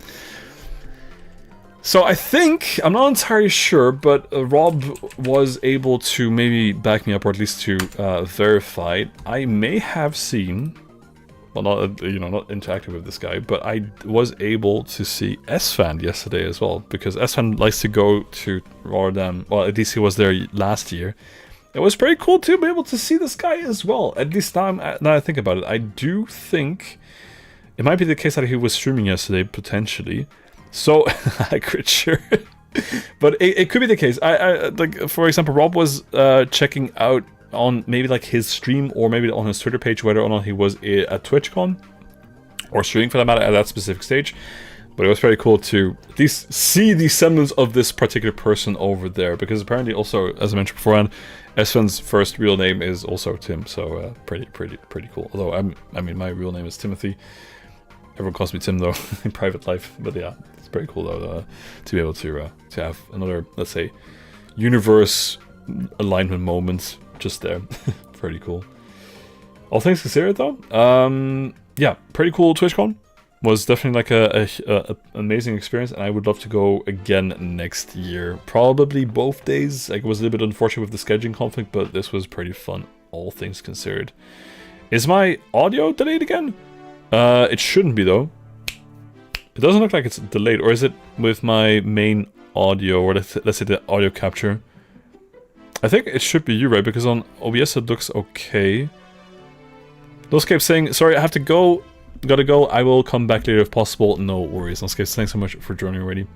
So I think, I'm not entirely sure, but Rob was able to maybe back me up, or at least to verify it. I may have seen, well, not interacting with this guy, but I was able to see S-Fan yesterday as well, because S-Fan likes to go to Rotterdam. Well, at least he was there last year. It was pretty cool to be able to see this guy as well. At least now I think about it, I do think it might be the case that he was streaming yesterday, potentially. So, I could sure, but it could be the case. I like, for example, Rob was checking out on maybe, like, his stream, or maybe on his Twitter page, whether or not he was at TwitchCon, or streaming for that matter, at that specific stage. But it was very cool to at least see the semblance of this particular person over there, because apparently also, as I mentioned beforehand, Esven's first real name is also Tim, so pretty cool. Although I mean, my real name is Timothy. Everyone calls me Tim though in private life, but yeah, it's pretty cool though to be able to have another, let's say, universe alignment moment just there. Pretty cool. All things considered though, yeah, pretty cool. TwitchCon was definitely, like, a amazing experience, and I would love to go again next year. Probably both days. Like, it was a little bit unfortunate with the scheduling conflict, but this was pretty fun, all things considered. Is my audio delayed again? It shouldn't be though. It doesn't look like it's delayed, or is it with my main audio, or let's say the audio capture? I think it should be you, right? Because on OBS it looks okay. Those kept saying, sorry, I have to go gotta go. I will come back later if possible. No worries. In case, thanks so much for joining already.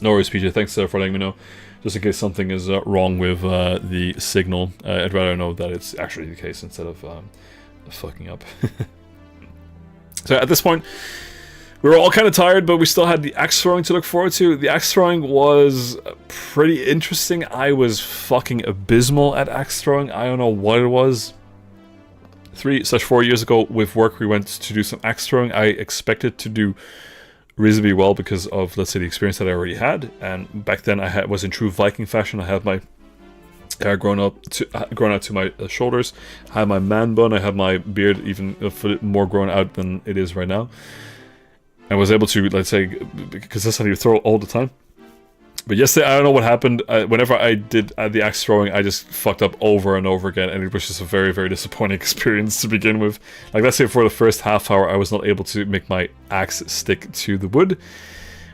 No worries, PJ. Thanks for letting me know. Just in case something is wrong with the signal, I'd rather know that it's actually the case instead of fucking up. So at this point, we were all kind of tired, but we still had the axe throwing to look forward to. The axe throwing was pretty interesting. I was fucking abysmal at axe throwing. I don't know what it was. 3/4 years ago with work, we went to do some axe throwing. I expected to do reasonably well because of, let's say, the experience that I already had. And back then I was in true Viking fashion. I had my hair grown out to my shoulders. I had my man bun. I had my beard even more grown out than it is right now. I was able to, let's say, consistently throw all the time. But yesterday, I don't know what happened. Whenever I did the axe throwing, I just fucked up over and over again, and it was just a very, very disappointing experience to begin with. Like, let's say for the first half hour, I was not able to make my axe stick to the wood.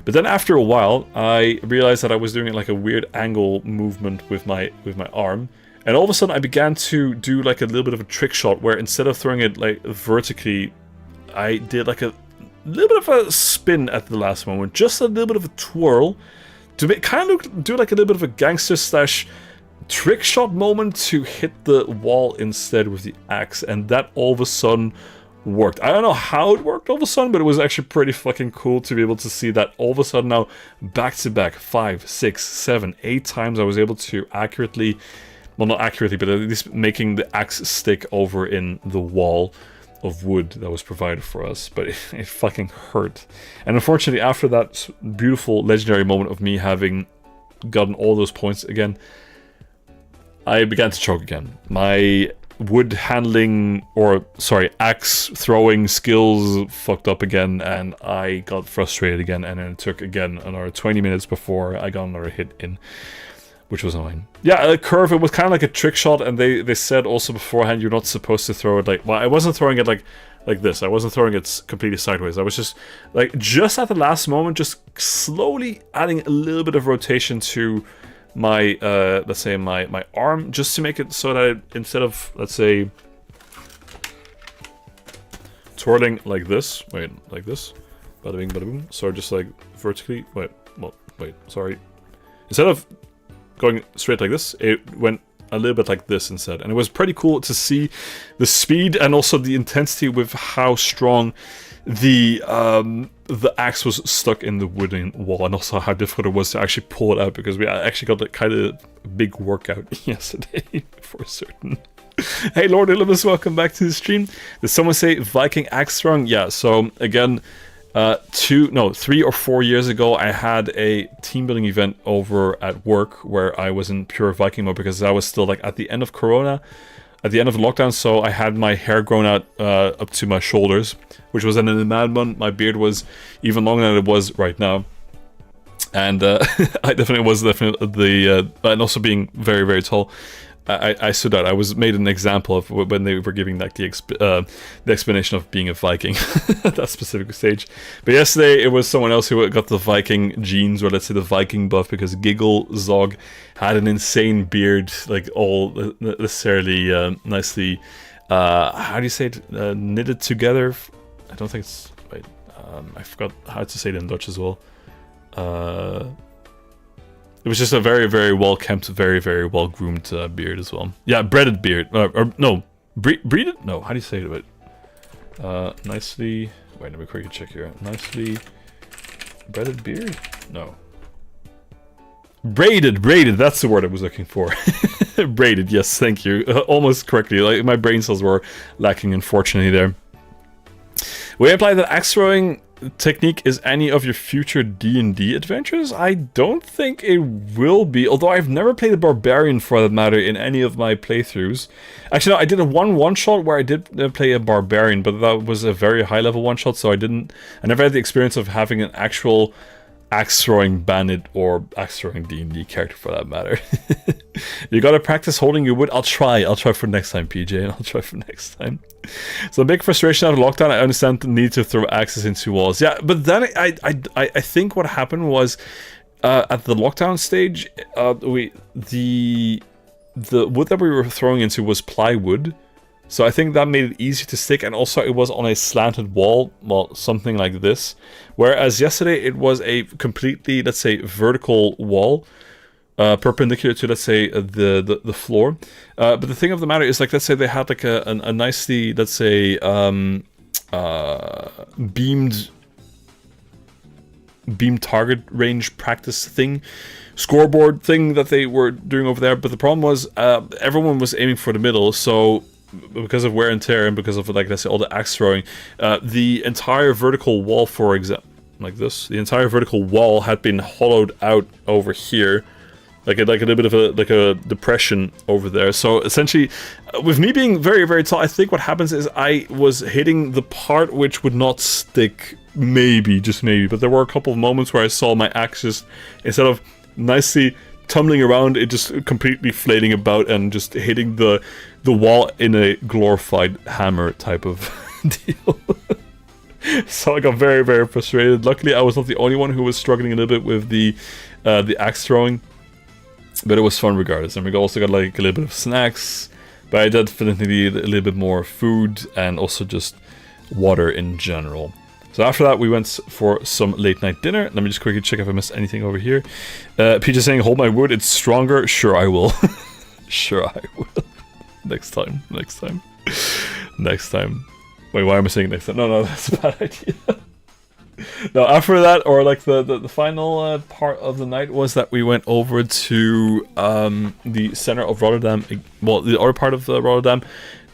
But then after a while, I realized that I was doing like a weird angle movement with my arm. And all of a sudden, I began to do like a little bit of a trick shot, where instead of throwing it like vertically, I did like a little bit of a spin at the last moment. Just a little bit of a twirl. To kind of do like a little bit of a gangster slash trick shot moment to hit the wall instead with the axe, and that all of a sudden worked. I don't know how it worked all of a sudden, but it was actually pretty fucking cool to be able to see that all of a sudden now, back to back, 5, 6, 7, 8 times I was able to accurately, well not accurately, but at least making the axe stick over in the wall of wood that was provided for us, but it fucking hurt. And unfortunately, after that beautiful legendary moment of me having gotten all those points again, I began to choke again. My wood handling, or sorry, axe throwing skills fucked up again, and I got frustrated again, and then it took again another 20 minutes before I got another hit in, which was annoying. Yeah, a curve, it was kind of like a trick shot, and they said also beforehand you're not supposed to throw it like... Well, I wasn't throwing it like this. I wasn't throwing it completely sideways. I was just, like, just at the last moment, just slowly adding a little bit of rotation to my, let's say, my arm, just to make it so that instead of, let's say, twirling like this, wait, like this, bada bing, bada boom, so just like vertically, wait, sorry. Instead of going straight like this, it went a little bit like this instead, and it was pretty cool to see the speed and also the intensity with how strong the axe was stuck in the wooden wall, and also how difficult it was to actually pull it out, because we actually got a kind of big workout yesterday for certain. Hey Lord Illimus, welcome back to the stream. Did someone say Viking axe throwing? Yeah, so again, 3 or 4 years ago, I had a team building event over at work where I was in pure Viking mode, because I was still like at the end of Corona, at the end of the lockdown, so I had my hair grown out up to my shoulders, which was then in the mad bun. My beard was even longer than it was right now, and I definitely was the and also being very, very tall. I stood out. I was made an example of when they were giving like the explanation of being a Viking at that specific stage. But yesterday it was someone else who got the Viking genes, or let's say the Viking buff, because Giggle Zog had an insane beard, like all necessarily nicely, how do you say it, knitted together. I don't think it's, wait, I forgot how to say it in Dutch as well. It was just a very, very well-kept, very, very well-groomed beard as well. Yeah, breaded beard. Or no, breeded? No, how do you say it? Nicely... Wait, let me quickly check here. Nicely... breaded beard? No. Braided, that's the word I was looking for. Braided, yes, thank you. Almost correctly. Like, my brain cells were lacking, unfortunately, there. We apply the axe throwing technique is any of your future D&D adventures? I don't think it will be, although I've never played a barbarian for that matter in any of my playthroughs. Actually, no, I did a one-shot where I did play a barbarian, but that was a very high-level one-shot, so I never had the experience of having an actual axe-throwing bandit or axe-throwing D&D character for that matter. You gotta practice holding your wood. I'll try for next time, PJ, and I'll try for next time. So big frustration out of lockdown. I understand the need to throw axes into walls. Yeah, but then I think what happened was at the lockdown stage, the wood that we were throwing into was plywood, So I think that made it easier to stick, and also it was on a slanted wall, well, something like this. Whereas yesterday it was a completely, let's say, vertical wall, perpendicular to, let's say, the floor. But the thing of the matter is, like, let's say they had like a nicely, let's say, beamed target range practice thing, scoreboard thing that they were doing over there. But the problem was everyone was aiming for the middle, so because of wear and tear and because of, like, let's say, all the axe throwing, the entire vertical wall, for example, like this, the entire vertical wall had been hollowed out over here, like a little bit of a depression over there. So essentially, with me being very, very tall, I think what happens is I was hitting the part which would not stick, maybe, just maybe, but there were a couple of moments where I saw my axe just, instead of nicely tumbling around, it just completely flating about and just hitting the wall in a glorified hammer type of deal. So I got very, very frustrated. Luckily, I was not the only one who was struggling a little bit with the axe throwing, but it was fun regardless. And we also got like a little bit of snacks, but I definitely need a little bit more food and also just water in general. So after that, we went for some late night dinner. Let me just quickly check if I missed anything over here. Peach is saying, hold my wood, it's stronger. Sure, I will. Sure, I will. Next time. Next time. Wait, why am I saying next time? No, that's a bad idea. No, after that, or like the final part of the night was that we went over to the center of Rotterdam, well, the other part of Rotterdam,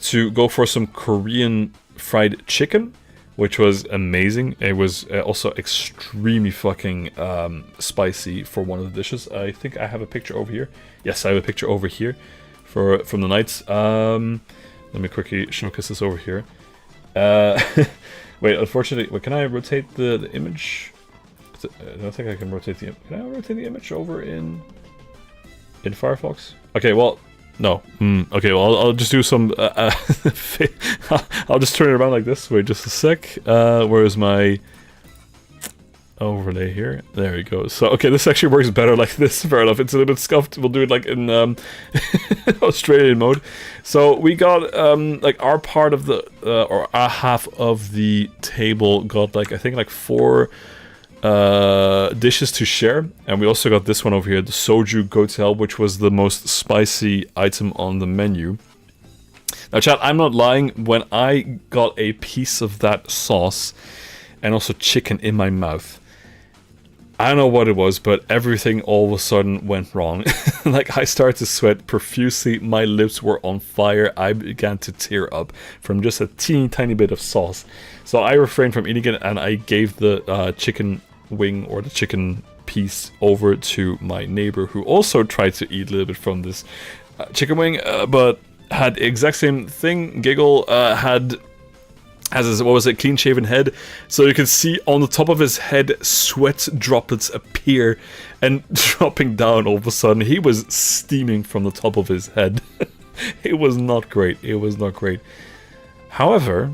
to go for some Korean fried chicken, which was amazing. It was also extremely fucking spicy for one of the dishes. I think I have a picture over here. Yes, I have a picture over here from the night. Let me quickly showcase this over here. Wait, unfortunately, wait, can I rotate the image? I don't think I can rotate the. Can I rotate the image over in Firefox? Okay, well, no. Okay, well, I'll just do some. I'll just turn it around like this. Wait, just a sec. Where is my overlay here? There we go. So, okay, this actually works better like this. Fair enough. It's a little bit scuffed. We'll do it like in Australian mode. So we got like our part of the or our half of the table got like I think like 4 dishes to share, and we also got this one over here, the soju gotel, which was the most spicy item on the menu. Now, chat, I'm not lying. When I got a piece of that sauce and also chicken in my mouth, I don't know what it was, but everything all of a sudden went wrong. Like, I started to sweat profusely, my lips were on fire, I began to tear up from just a teeny tiny bit of sauce. So I refrained from eating it, and I gave the chicken wing, or the chicken piece, over to my neighbor, who also tried to eat a little bit from this chicken wing, but had the exact same thing. Giggle has his, what was it, clean shaven head, so you can see on the top of his head sweat droplets appear and dropping down all of a sudden. He was steaming from the top of his head. It was not great. It was not great. However,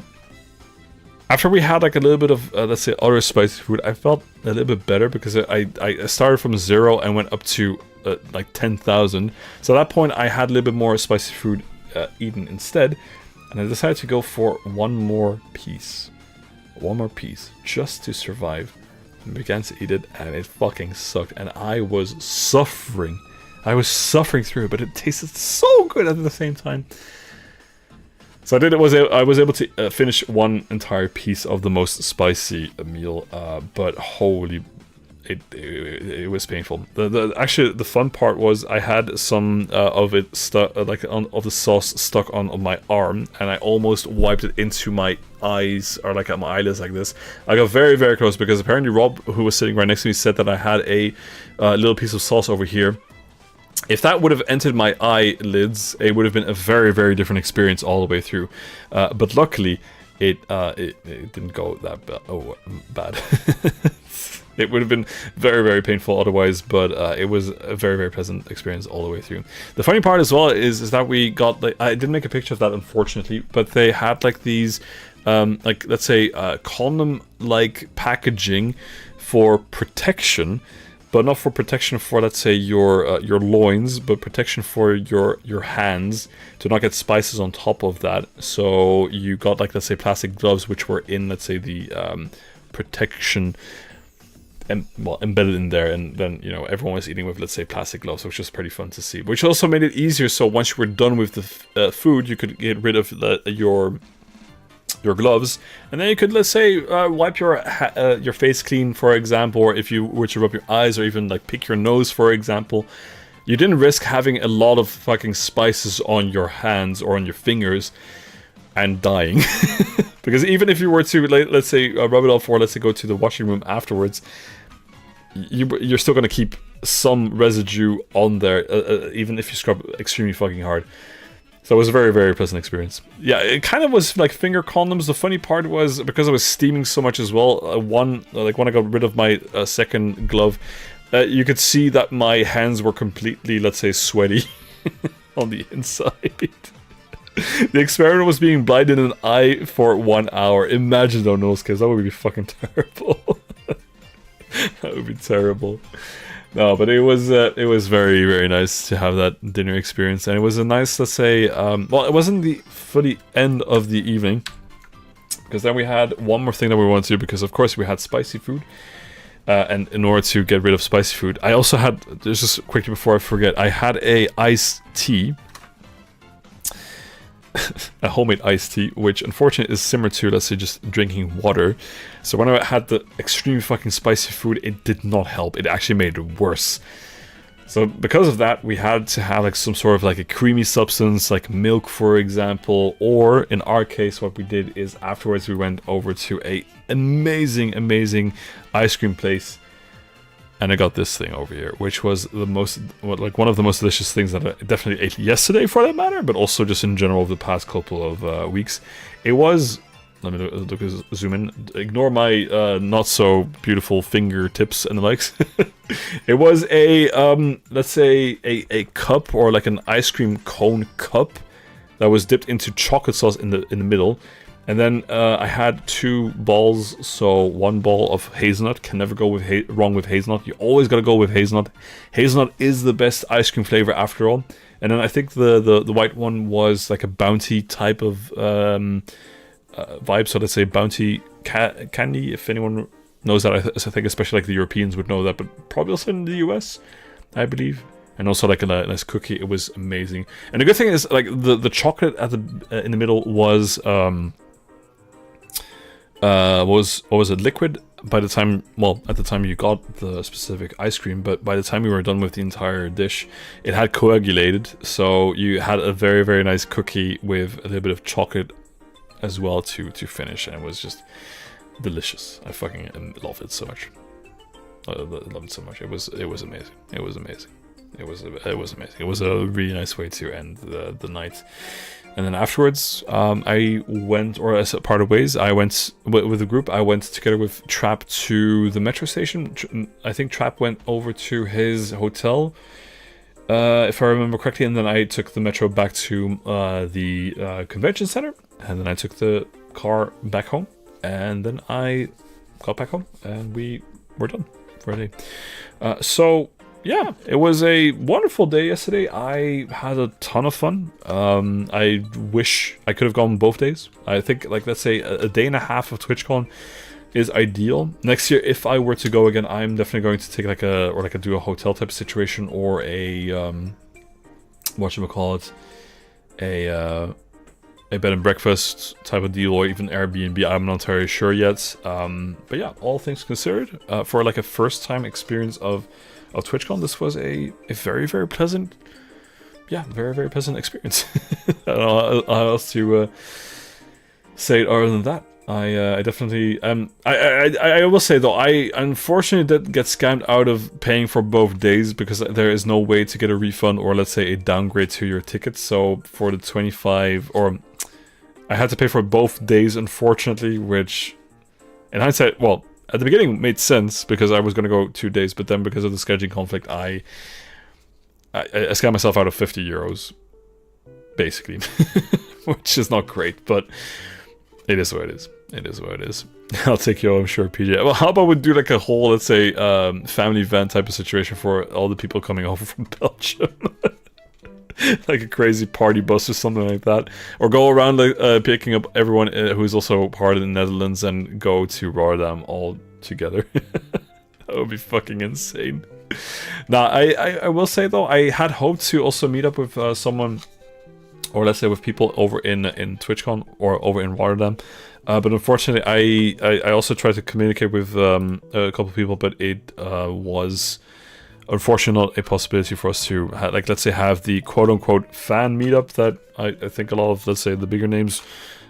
after we had like a little bit of let's say other spicy food, I felt a little bit better, because I started from 0 and went up to like 10,000. So at that point I had a little bit more spicy food eaten instead. And I decided to go for one more piece, just to survive, and began to eat it, and it fucking sucked, and I was suffering through it, but it tasted so good at the same time. So I was able to finish one entire piece of the most spicy meal, but holy, it was painful. Actually, the fun part was I had some of it stuck, of the sauce stuck on my arm, and I almost wiped it into my eyes, or like at my eyelids like this. I got very, very close, because apparently Rob, who was sitting right next to me, said that I had a little piece of sauce over here. If that would have entered my eyelids, it would have been a very, very different experience all the way through. But luckily, it didn't go that bad. It would have been very, very painful otherwise, but it was a very, very pleasant experience all the way through. The funny part as well is that we got, like, I didn't make a picture of that unfortunately, but they had like these, like, let's say condom-like packaging for protection, but not for protection for, let's say, your loins, but protection for your hands to not get spices on top of that. So you got, like, let's say, plastic gloves which were in, let's say, the protection embedded in there, and then, you know, everyone was eating with, let's say, plastic gloves, which was pretty fun to see. Which also made it easier, so once you were done with the food, you could get rid of your gloves, and then you could, let's say, wipe your face clean, for example, or if you were to rub your eyes, or even like pick your nose, for example. You didn't risk having a lot of fucking spices on your hands or on your fingers and dying. Because even if you were to, let's say, rub it off, or let's say go to the washing room afterwards, you're still going to keep some residue on there, even if you scrub extremely fucking hard. So it was a very, very pleasant experience. Yeah, it kind of was like finger condoms. The funny part was, because I was steaming so much as well, when I got rid of my second glove, you could see that my hands were completely, let's say, sweaty on the inside. The experiment was being blind in an eye for 1 hour. Imagine though, those kids, that would be fucking terrible. That would be terrible. No, but it was very, very nice to have that dinner experience, and it was a nice, let's say, well, it wasn't the fully end of the evening, because then we had one more thing that we wanted to do, because of course we had spicy food, and in order to get rid of spicy food, I also had, just quickly before I forget, I had a iced tea, a homemade iced tea, which unfortunately is similar to, let's say, just drinking water. So when I had the extremely fucking spicy food, it did not help. It actually made it worse. So because of that, we had to have like some sort of like a creamy substance, like milk, for example. Or in our case, what we did is afterwards we went over to a amazing ice cream place. And I got this thing over here, which was the most, like one of the most delicious things that I definitely ate yesterday, for that matter, but also just in general over the past couple of weeks. It was, let me zoom in, ignore my not so beautiful fingertips and the likes. It was a, let's say, a cup, or like an ice cream cone cup that was dipped into chocolate sauce in the middle. And then I had 2 balls, so 1 ball of hazelnut. Can never go wrong with hazelnut. You always gotta go with hazelnut. Hazelnut is the best ice cream flavor after all. And then I think the white one was like a bounty type of vibe. So let's say bounty candy, if anyone knows that. I think especially like the Europeans would know that, but probably also in the US, I believe. And also like a nice cookie. It was amazing. And the good thing is, like, the chocolate at the in the middle was what was it, liquid by the time, well, at the time you got the specific ice cream, but by the time we were done with the entire dish, it had coagulated, so you had a very, very nice cookie with a little bit of chocolate as well to finish, and it was just delicious. I fucking love it so much. I love it so much. It was amazing. It was amazing. It was amazing. It was a really nice way to end the night. And then afterwards, I went, or as a part of ways, I went with the group. I went together with Trap to the metro station. I think Trap went over to his hotel, if I remember correctly, and then I took the metro back to the convention center, and then I took the car back home, and then I got back home, and we were done for a day. So yeah, it was a wonderful day yesterday. I had a ton of fun. I wish I could have gone both days. I think, like, let's say a day and a half of TwitchCon is ideal. Next year, if I were to go again, I'm definitely going to take do a hotel type of situation, or a whatchamacallit, a bed and breakfast type of deal, or even Airbnb. I'm not entirely sure yet. But yeah, all things considered, for like a first time experience of TwitchCon, this was a very, very pleasant, very, very pleasant experience. I don't know how else to say it other than that. I definitely, I will say though, I unfortunately did get scammed out of paying for both days, because there is no way to get a refund, or let's say a downgrade to your ticket. So for the 25, or I had to pay for both days, unfortunately, which in hindsight, well, at the beginning made sense, because I was going to go 2 days, but then because of the scheduling conflict, I scammed myself out of 50 euros, basically, which is not great, but It is what it is. It is what it is. I'll take you, I'm sure, PJ. Well, how about we do like a whole, let's say, family event type of situation for all the people coming over from Belgium? Like a crazy party bus or something like that. Or go around like, picking up everyone who's also part of the Netherlands and go to Rotterdam all together. That would be fucking insane. Now, I will say though, I had hoped to also meet up with someone, or let's say with people over in TwitchCon or over in Rotterdam. But unfortunately, I also tried to communicate with a couple of people, but it was unfortunately not a possibility for us to, like, let's say, have the quote-unquote fan meetup that I think a lot of, let's say, the bigger names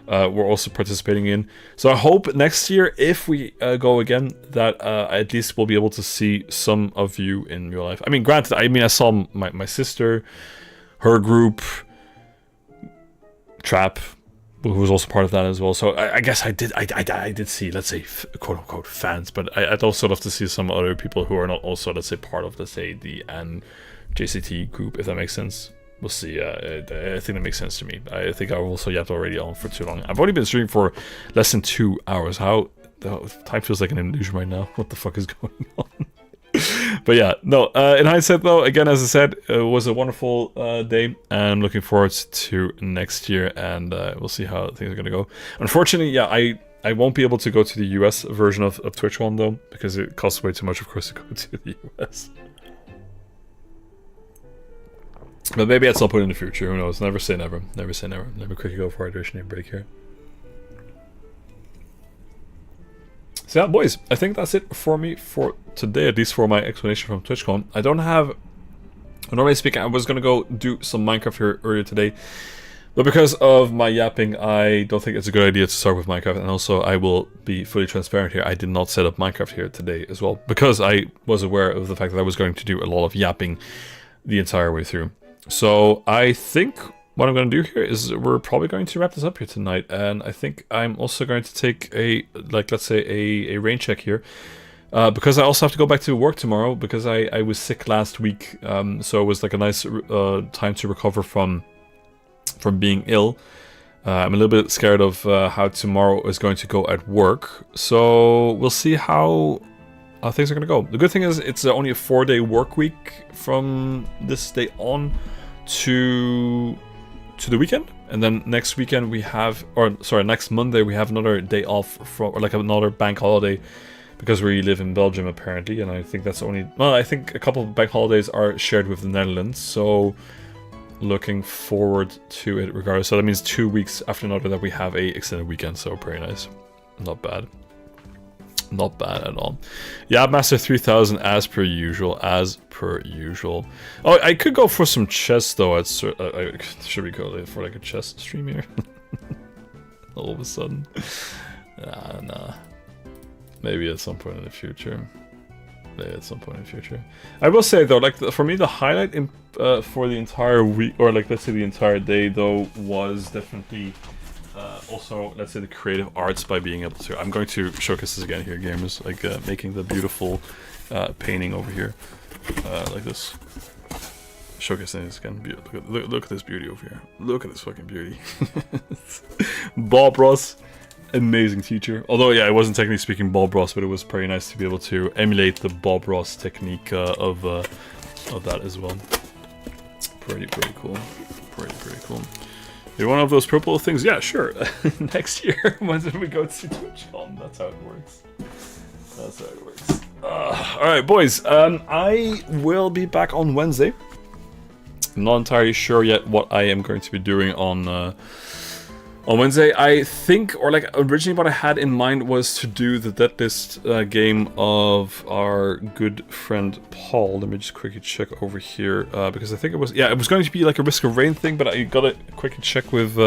were also participating in. So I hope next year, if we go again, that at least we'll be able to see some of you in real life. I mean, granted, I saw my sister, her group, Trap, who was also part of that as well. So I guess I did see, let's say, quote-unquote fans, but I'd also love to see some other people who are not also, let's say, part of, let's say, the JCT group, if that makes sense. We'll see. I think that makes sense to me. I think I also yapped already on for too long. I've only been streaming for less than 2 hours. How time feels like an illusion right now. What the fuck is going on? But yeah, no, in hindsight though, again, as I said, it was a wonderful day, and looking forward to next year, and we'll see how things are going to go. Unfortunately, yeah, I won't be able to go to the US version of TwitchCon though, because it costs way too much, of course, to go to the US. But maybe at some point in the future, who knows? Never say never. Never say never. Let me quickly go for hydration break here. So yeah, boys, I think that's it for me for today, at least for my explanation from TwitchCon. I don't have... Normally speaking, I was going to go do some Minecraft here earlier today, but because of my yapping, I don't think it's a good idea to start with Minecraft, and also I will be fully transparent here, I did not set up Minecraft here today as well, because I was aware of the fact that I was going to do a lot of yapping the entire way through. So I think what I'm going to do here is we're probably going to wrap this up here tonight, and I think I'm also going to take a, like, let's say a rain check here, because I also have to go back to work tomorrow, because I was sick last week, so it was like a nice time to recover from being ill. I'm a little bit scared of how tomorrow is going to go at work, so we'll see how things are going to go. The good thing is it's only a 4-day work week from this day on to the weekend, and then next weekend we have, or sorry, next Monday we have another day off from, or like another bank holiday, because we live in Belgium apparently, and I think that's only, well, I think a couple of bank holidays are shared with the Netherlands, so looking forward to it regardless. So that means 2 weeks after another that we have a extended weekend, so very nice. Not bad. Not bad at all. Yeah, Master 3000 as per usual. Oh, I could go for some chess though. Should we go for like a chess stream here? All of a sudden. Nah. Maybe at some point in the future. I will say though, like for me, the highlight for the entire week, or like let's say the entire day though, was definitely also, let's say, the creative arts, by being able to, I'm going to showcase this again here, gamers, like making the beautiful painting over here, like this. Showcasing this again. Look at this beauty over here. Look at this fucking beauty. Bob Ross, amazing teacher. Although, yeah, it wasn't technically speaking Bob Ross, but it was pretty nice to be able to emulate the Bob Ross technique of that as well. Pretty cool. Pretty cool. You're one of those purple things? Yeah, sure. Next year, when we go to TwitchCon, that's how it works. Alright, boys. I will be back on Wednesday. I'm not entirely sure yet what I am going to be doing on Wednesday. I think, or like originally what I had in mind was to do the deadlist game of our good friend Paul. Let me just quickly check over here, because I think it was going to be like a Risk of Rain thing, but I gotta quickly check with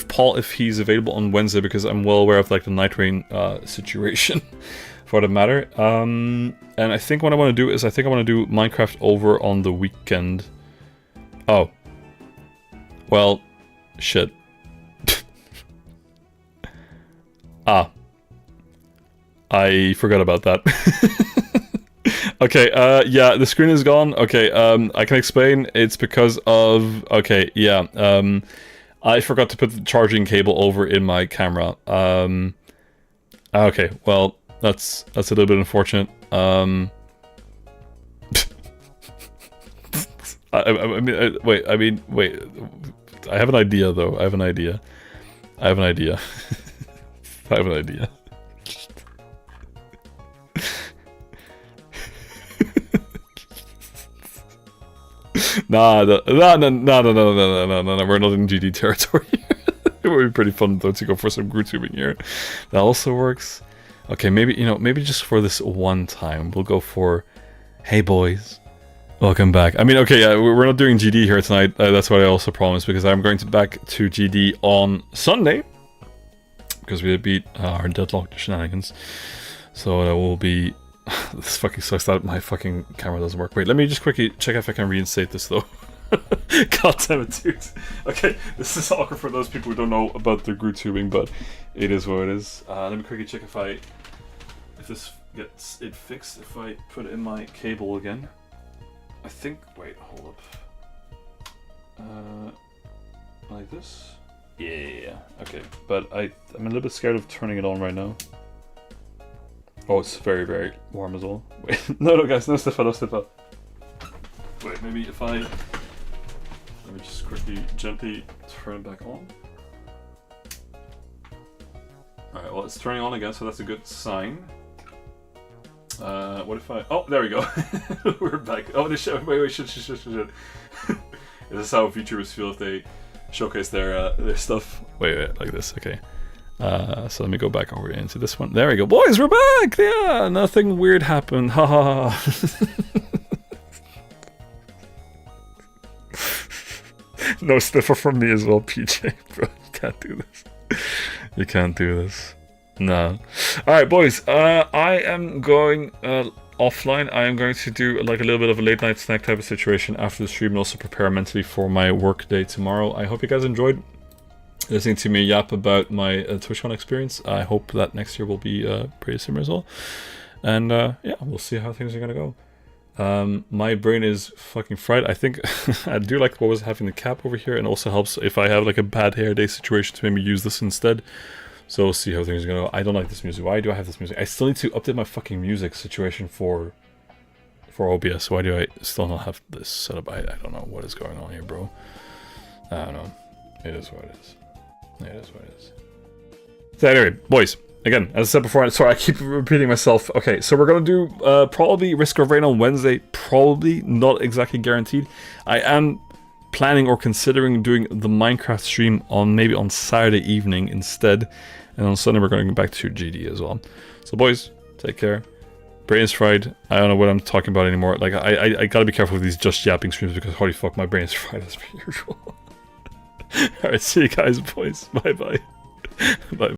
Paul if he's available on Wednesday, because I'm well aware of like the Night Rain situation for the matter. And I think what I want to do is I want to do Minecraft over on the weekend. Oh. Well, shit. I forgot about that. Okay, yeah, the screen is gone. Okay, I can explain. It's because of, okay, yeah, I forgot to put the charging cable over in my camera. Okay, well, that's a little bit unfortunate. I mean, wait. I have an idea, though. I have an idea. No, we're not in GD territory. It would be pretty fun though to go for some group tubing here. That also works. Okay, maybe, you know, maybe just for this one time, we'll go for, hey boys, welcome back. I mean, okay, yeah, we're not doing GD here tonight. That's what I also promised, because I'm going back to GD on Sunday, because we beat our deadlocked shenanigans. So that will be. This fucking sucks that my fucking camera doesn't work. Wait, let me just quickly check if I can reinstate this though. God damn it, dude. Okay, this is awkward for those people who don't know about the Groot tubing, but it is what it is. Let me quickly check if this gets it fixed if I put it in my cable again. I think. Wait, hold up. Like this. Yeah. Okay, but I'm a little bit scared of turning it on right now. Oh, it's very, very warm as well. Wait, no, guys, no step out. Wait, maybe if let me just quickly, gently turn it back on. Alright, well, it's turning on again, so that's a good sign. What if oh, there we go. We're back. Oh, wait, shit. Is this how VTubers feel if they showcase their stuff? Wait, like this, okay. So let me go back over into this one. There we go. Boys, we're back! Yeah, nothing weird happened. Ha ha ha. No sniffer from me as well, PJ. Bro, you can't do this. You can't do this. No. Alright, boys. I am going offline. I am going to do like a little bit of a late night snack type of situation after the stream and also prepare mentally for my work day tomorrow. I hope you guys enjoyed listening to me yap about my TwitchCon experience. I hope that next year will be pretty similar as well. And yeah, we'll see how things are gonna go. My brain is fucking fried. I think I do like what was having the cap over here, and also helps if I have like a bad hair day situation to maybe use this instead. So we'll see how things are gonna go. I don't like this music. Why do I have this music? I still need to update my fucking music situation for OBS. Why do I still not have this set up? I don't know what is going on here, bro. I don't know. It is what it is. It is what it is. So anyway, boys, again, as I said before, sorry, I keep repeating myself. Okay, so we're going to do probably Risk of Rain on Wednesday. Probably, not exactly guaranteed. I am planning or considering doing the Minecraft stream maybe on Saturday evening instead. And on Sunday we're going to go back to GD as well. So boys, take care. Brain's fried. I don't know what I'm talking about anymore. Like, I gotta be careful with these just yapping streams because holy fuck, my brain is fried as per usual. Alright, see you guys, boys. Bye-bye. Bye.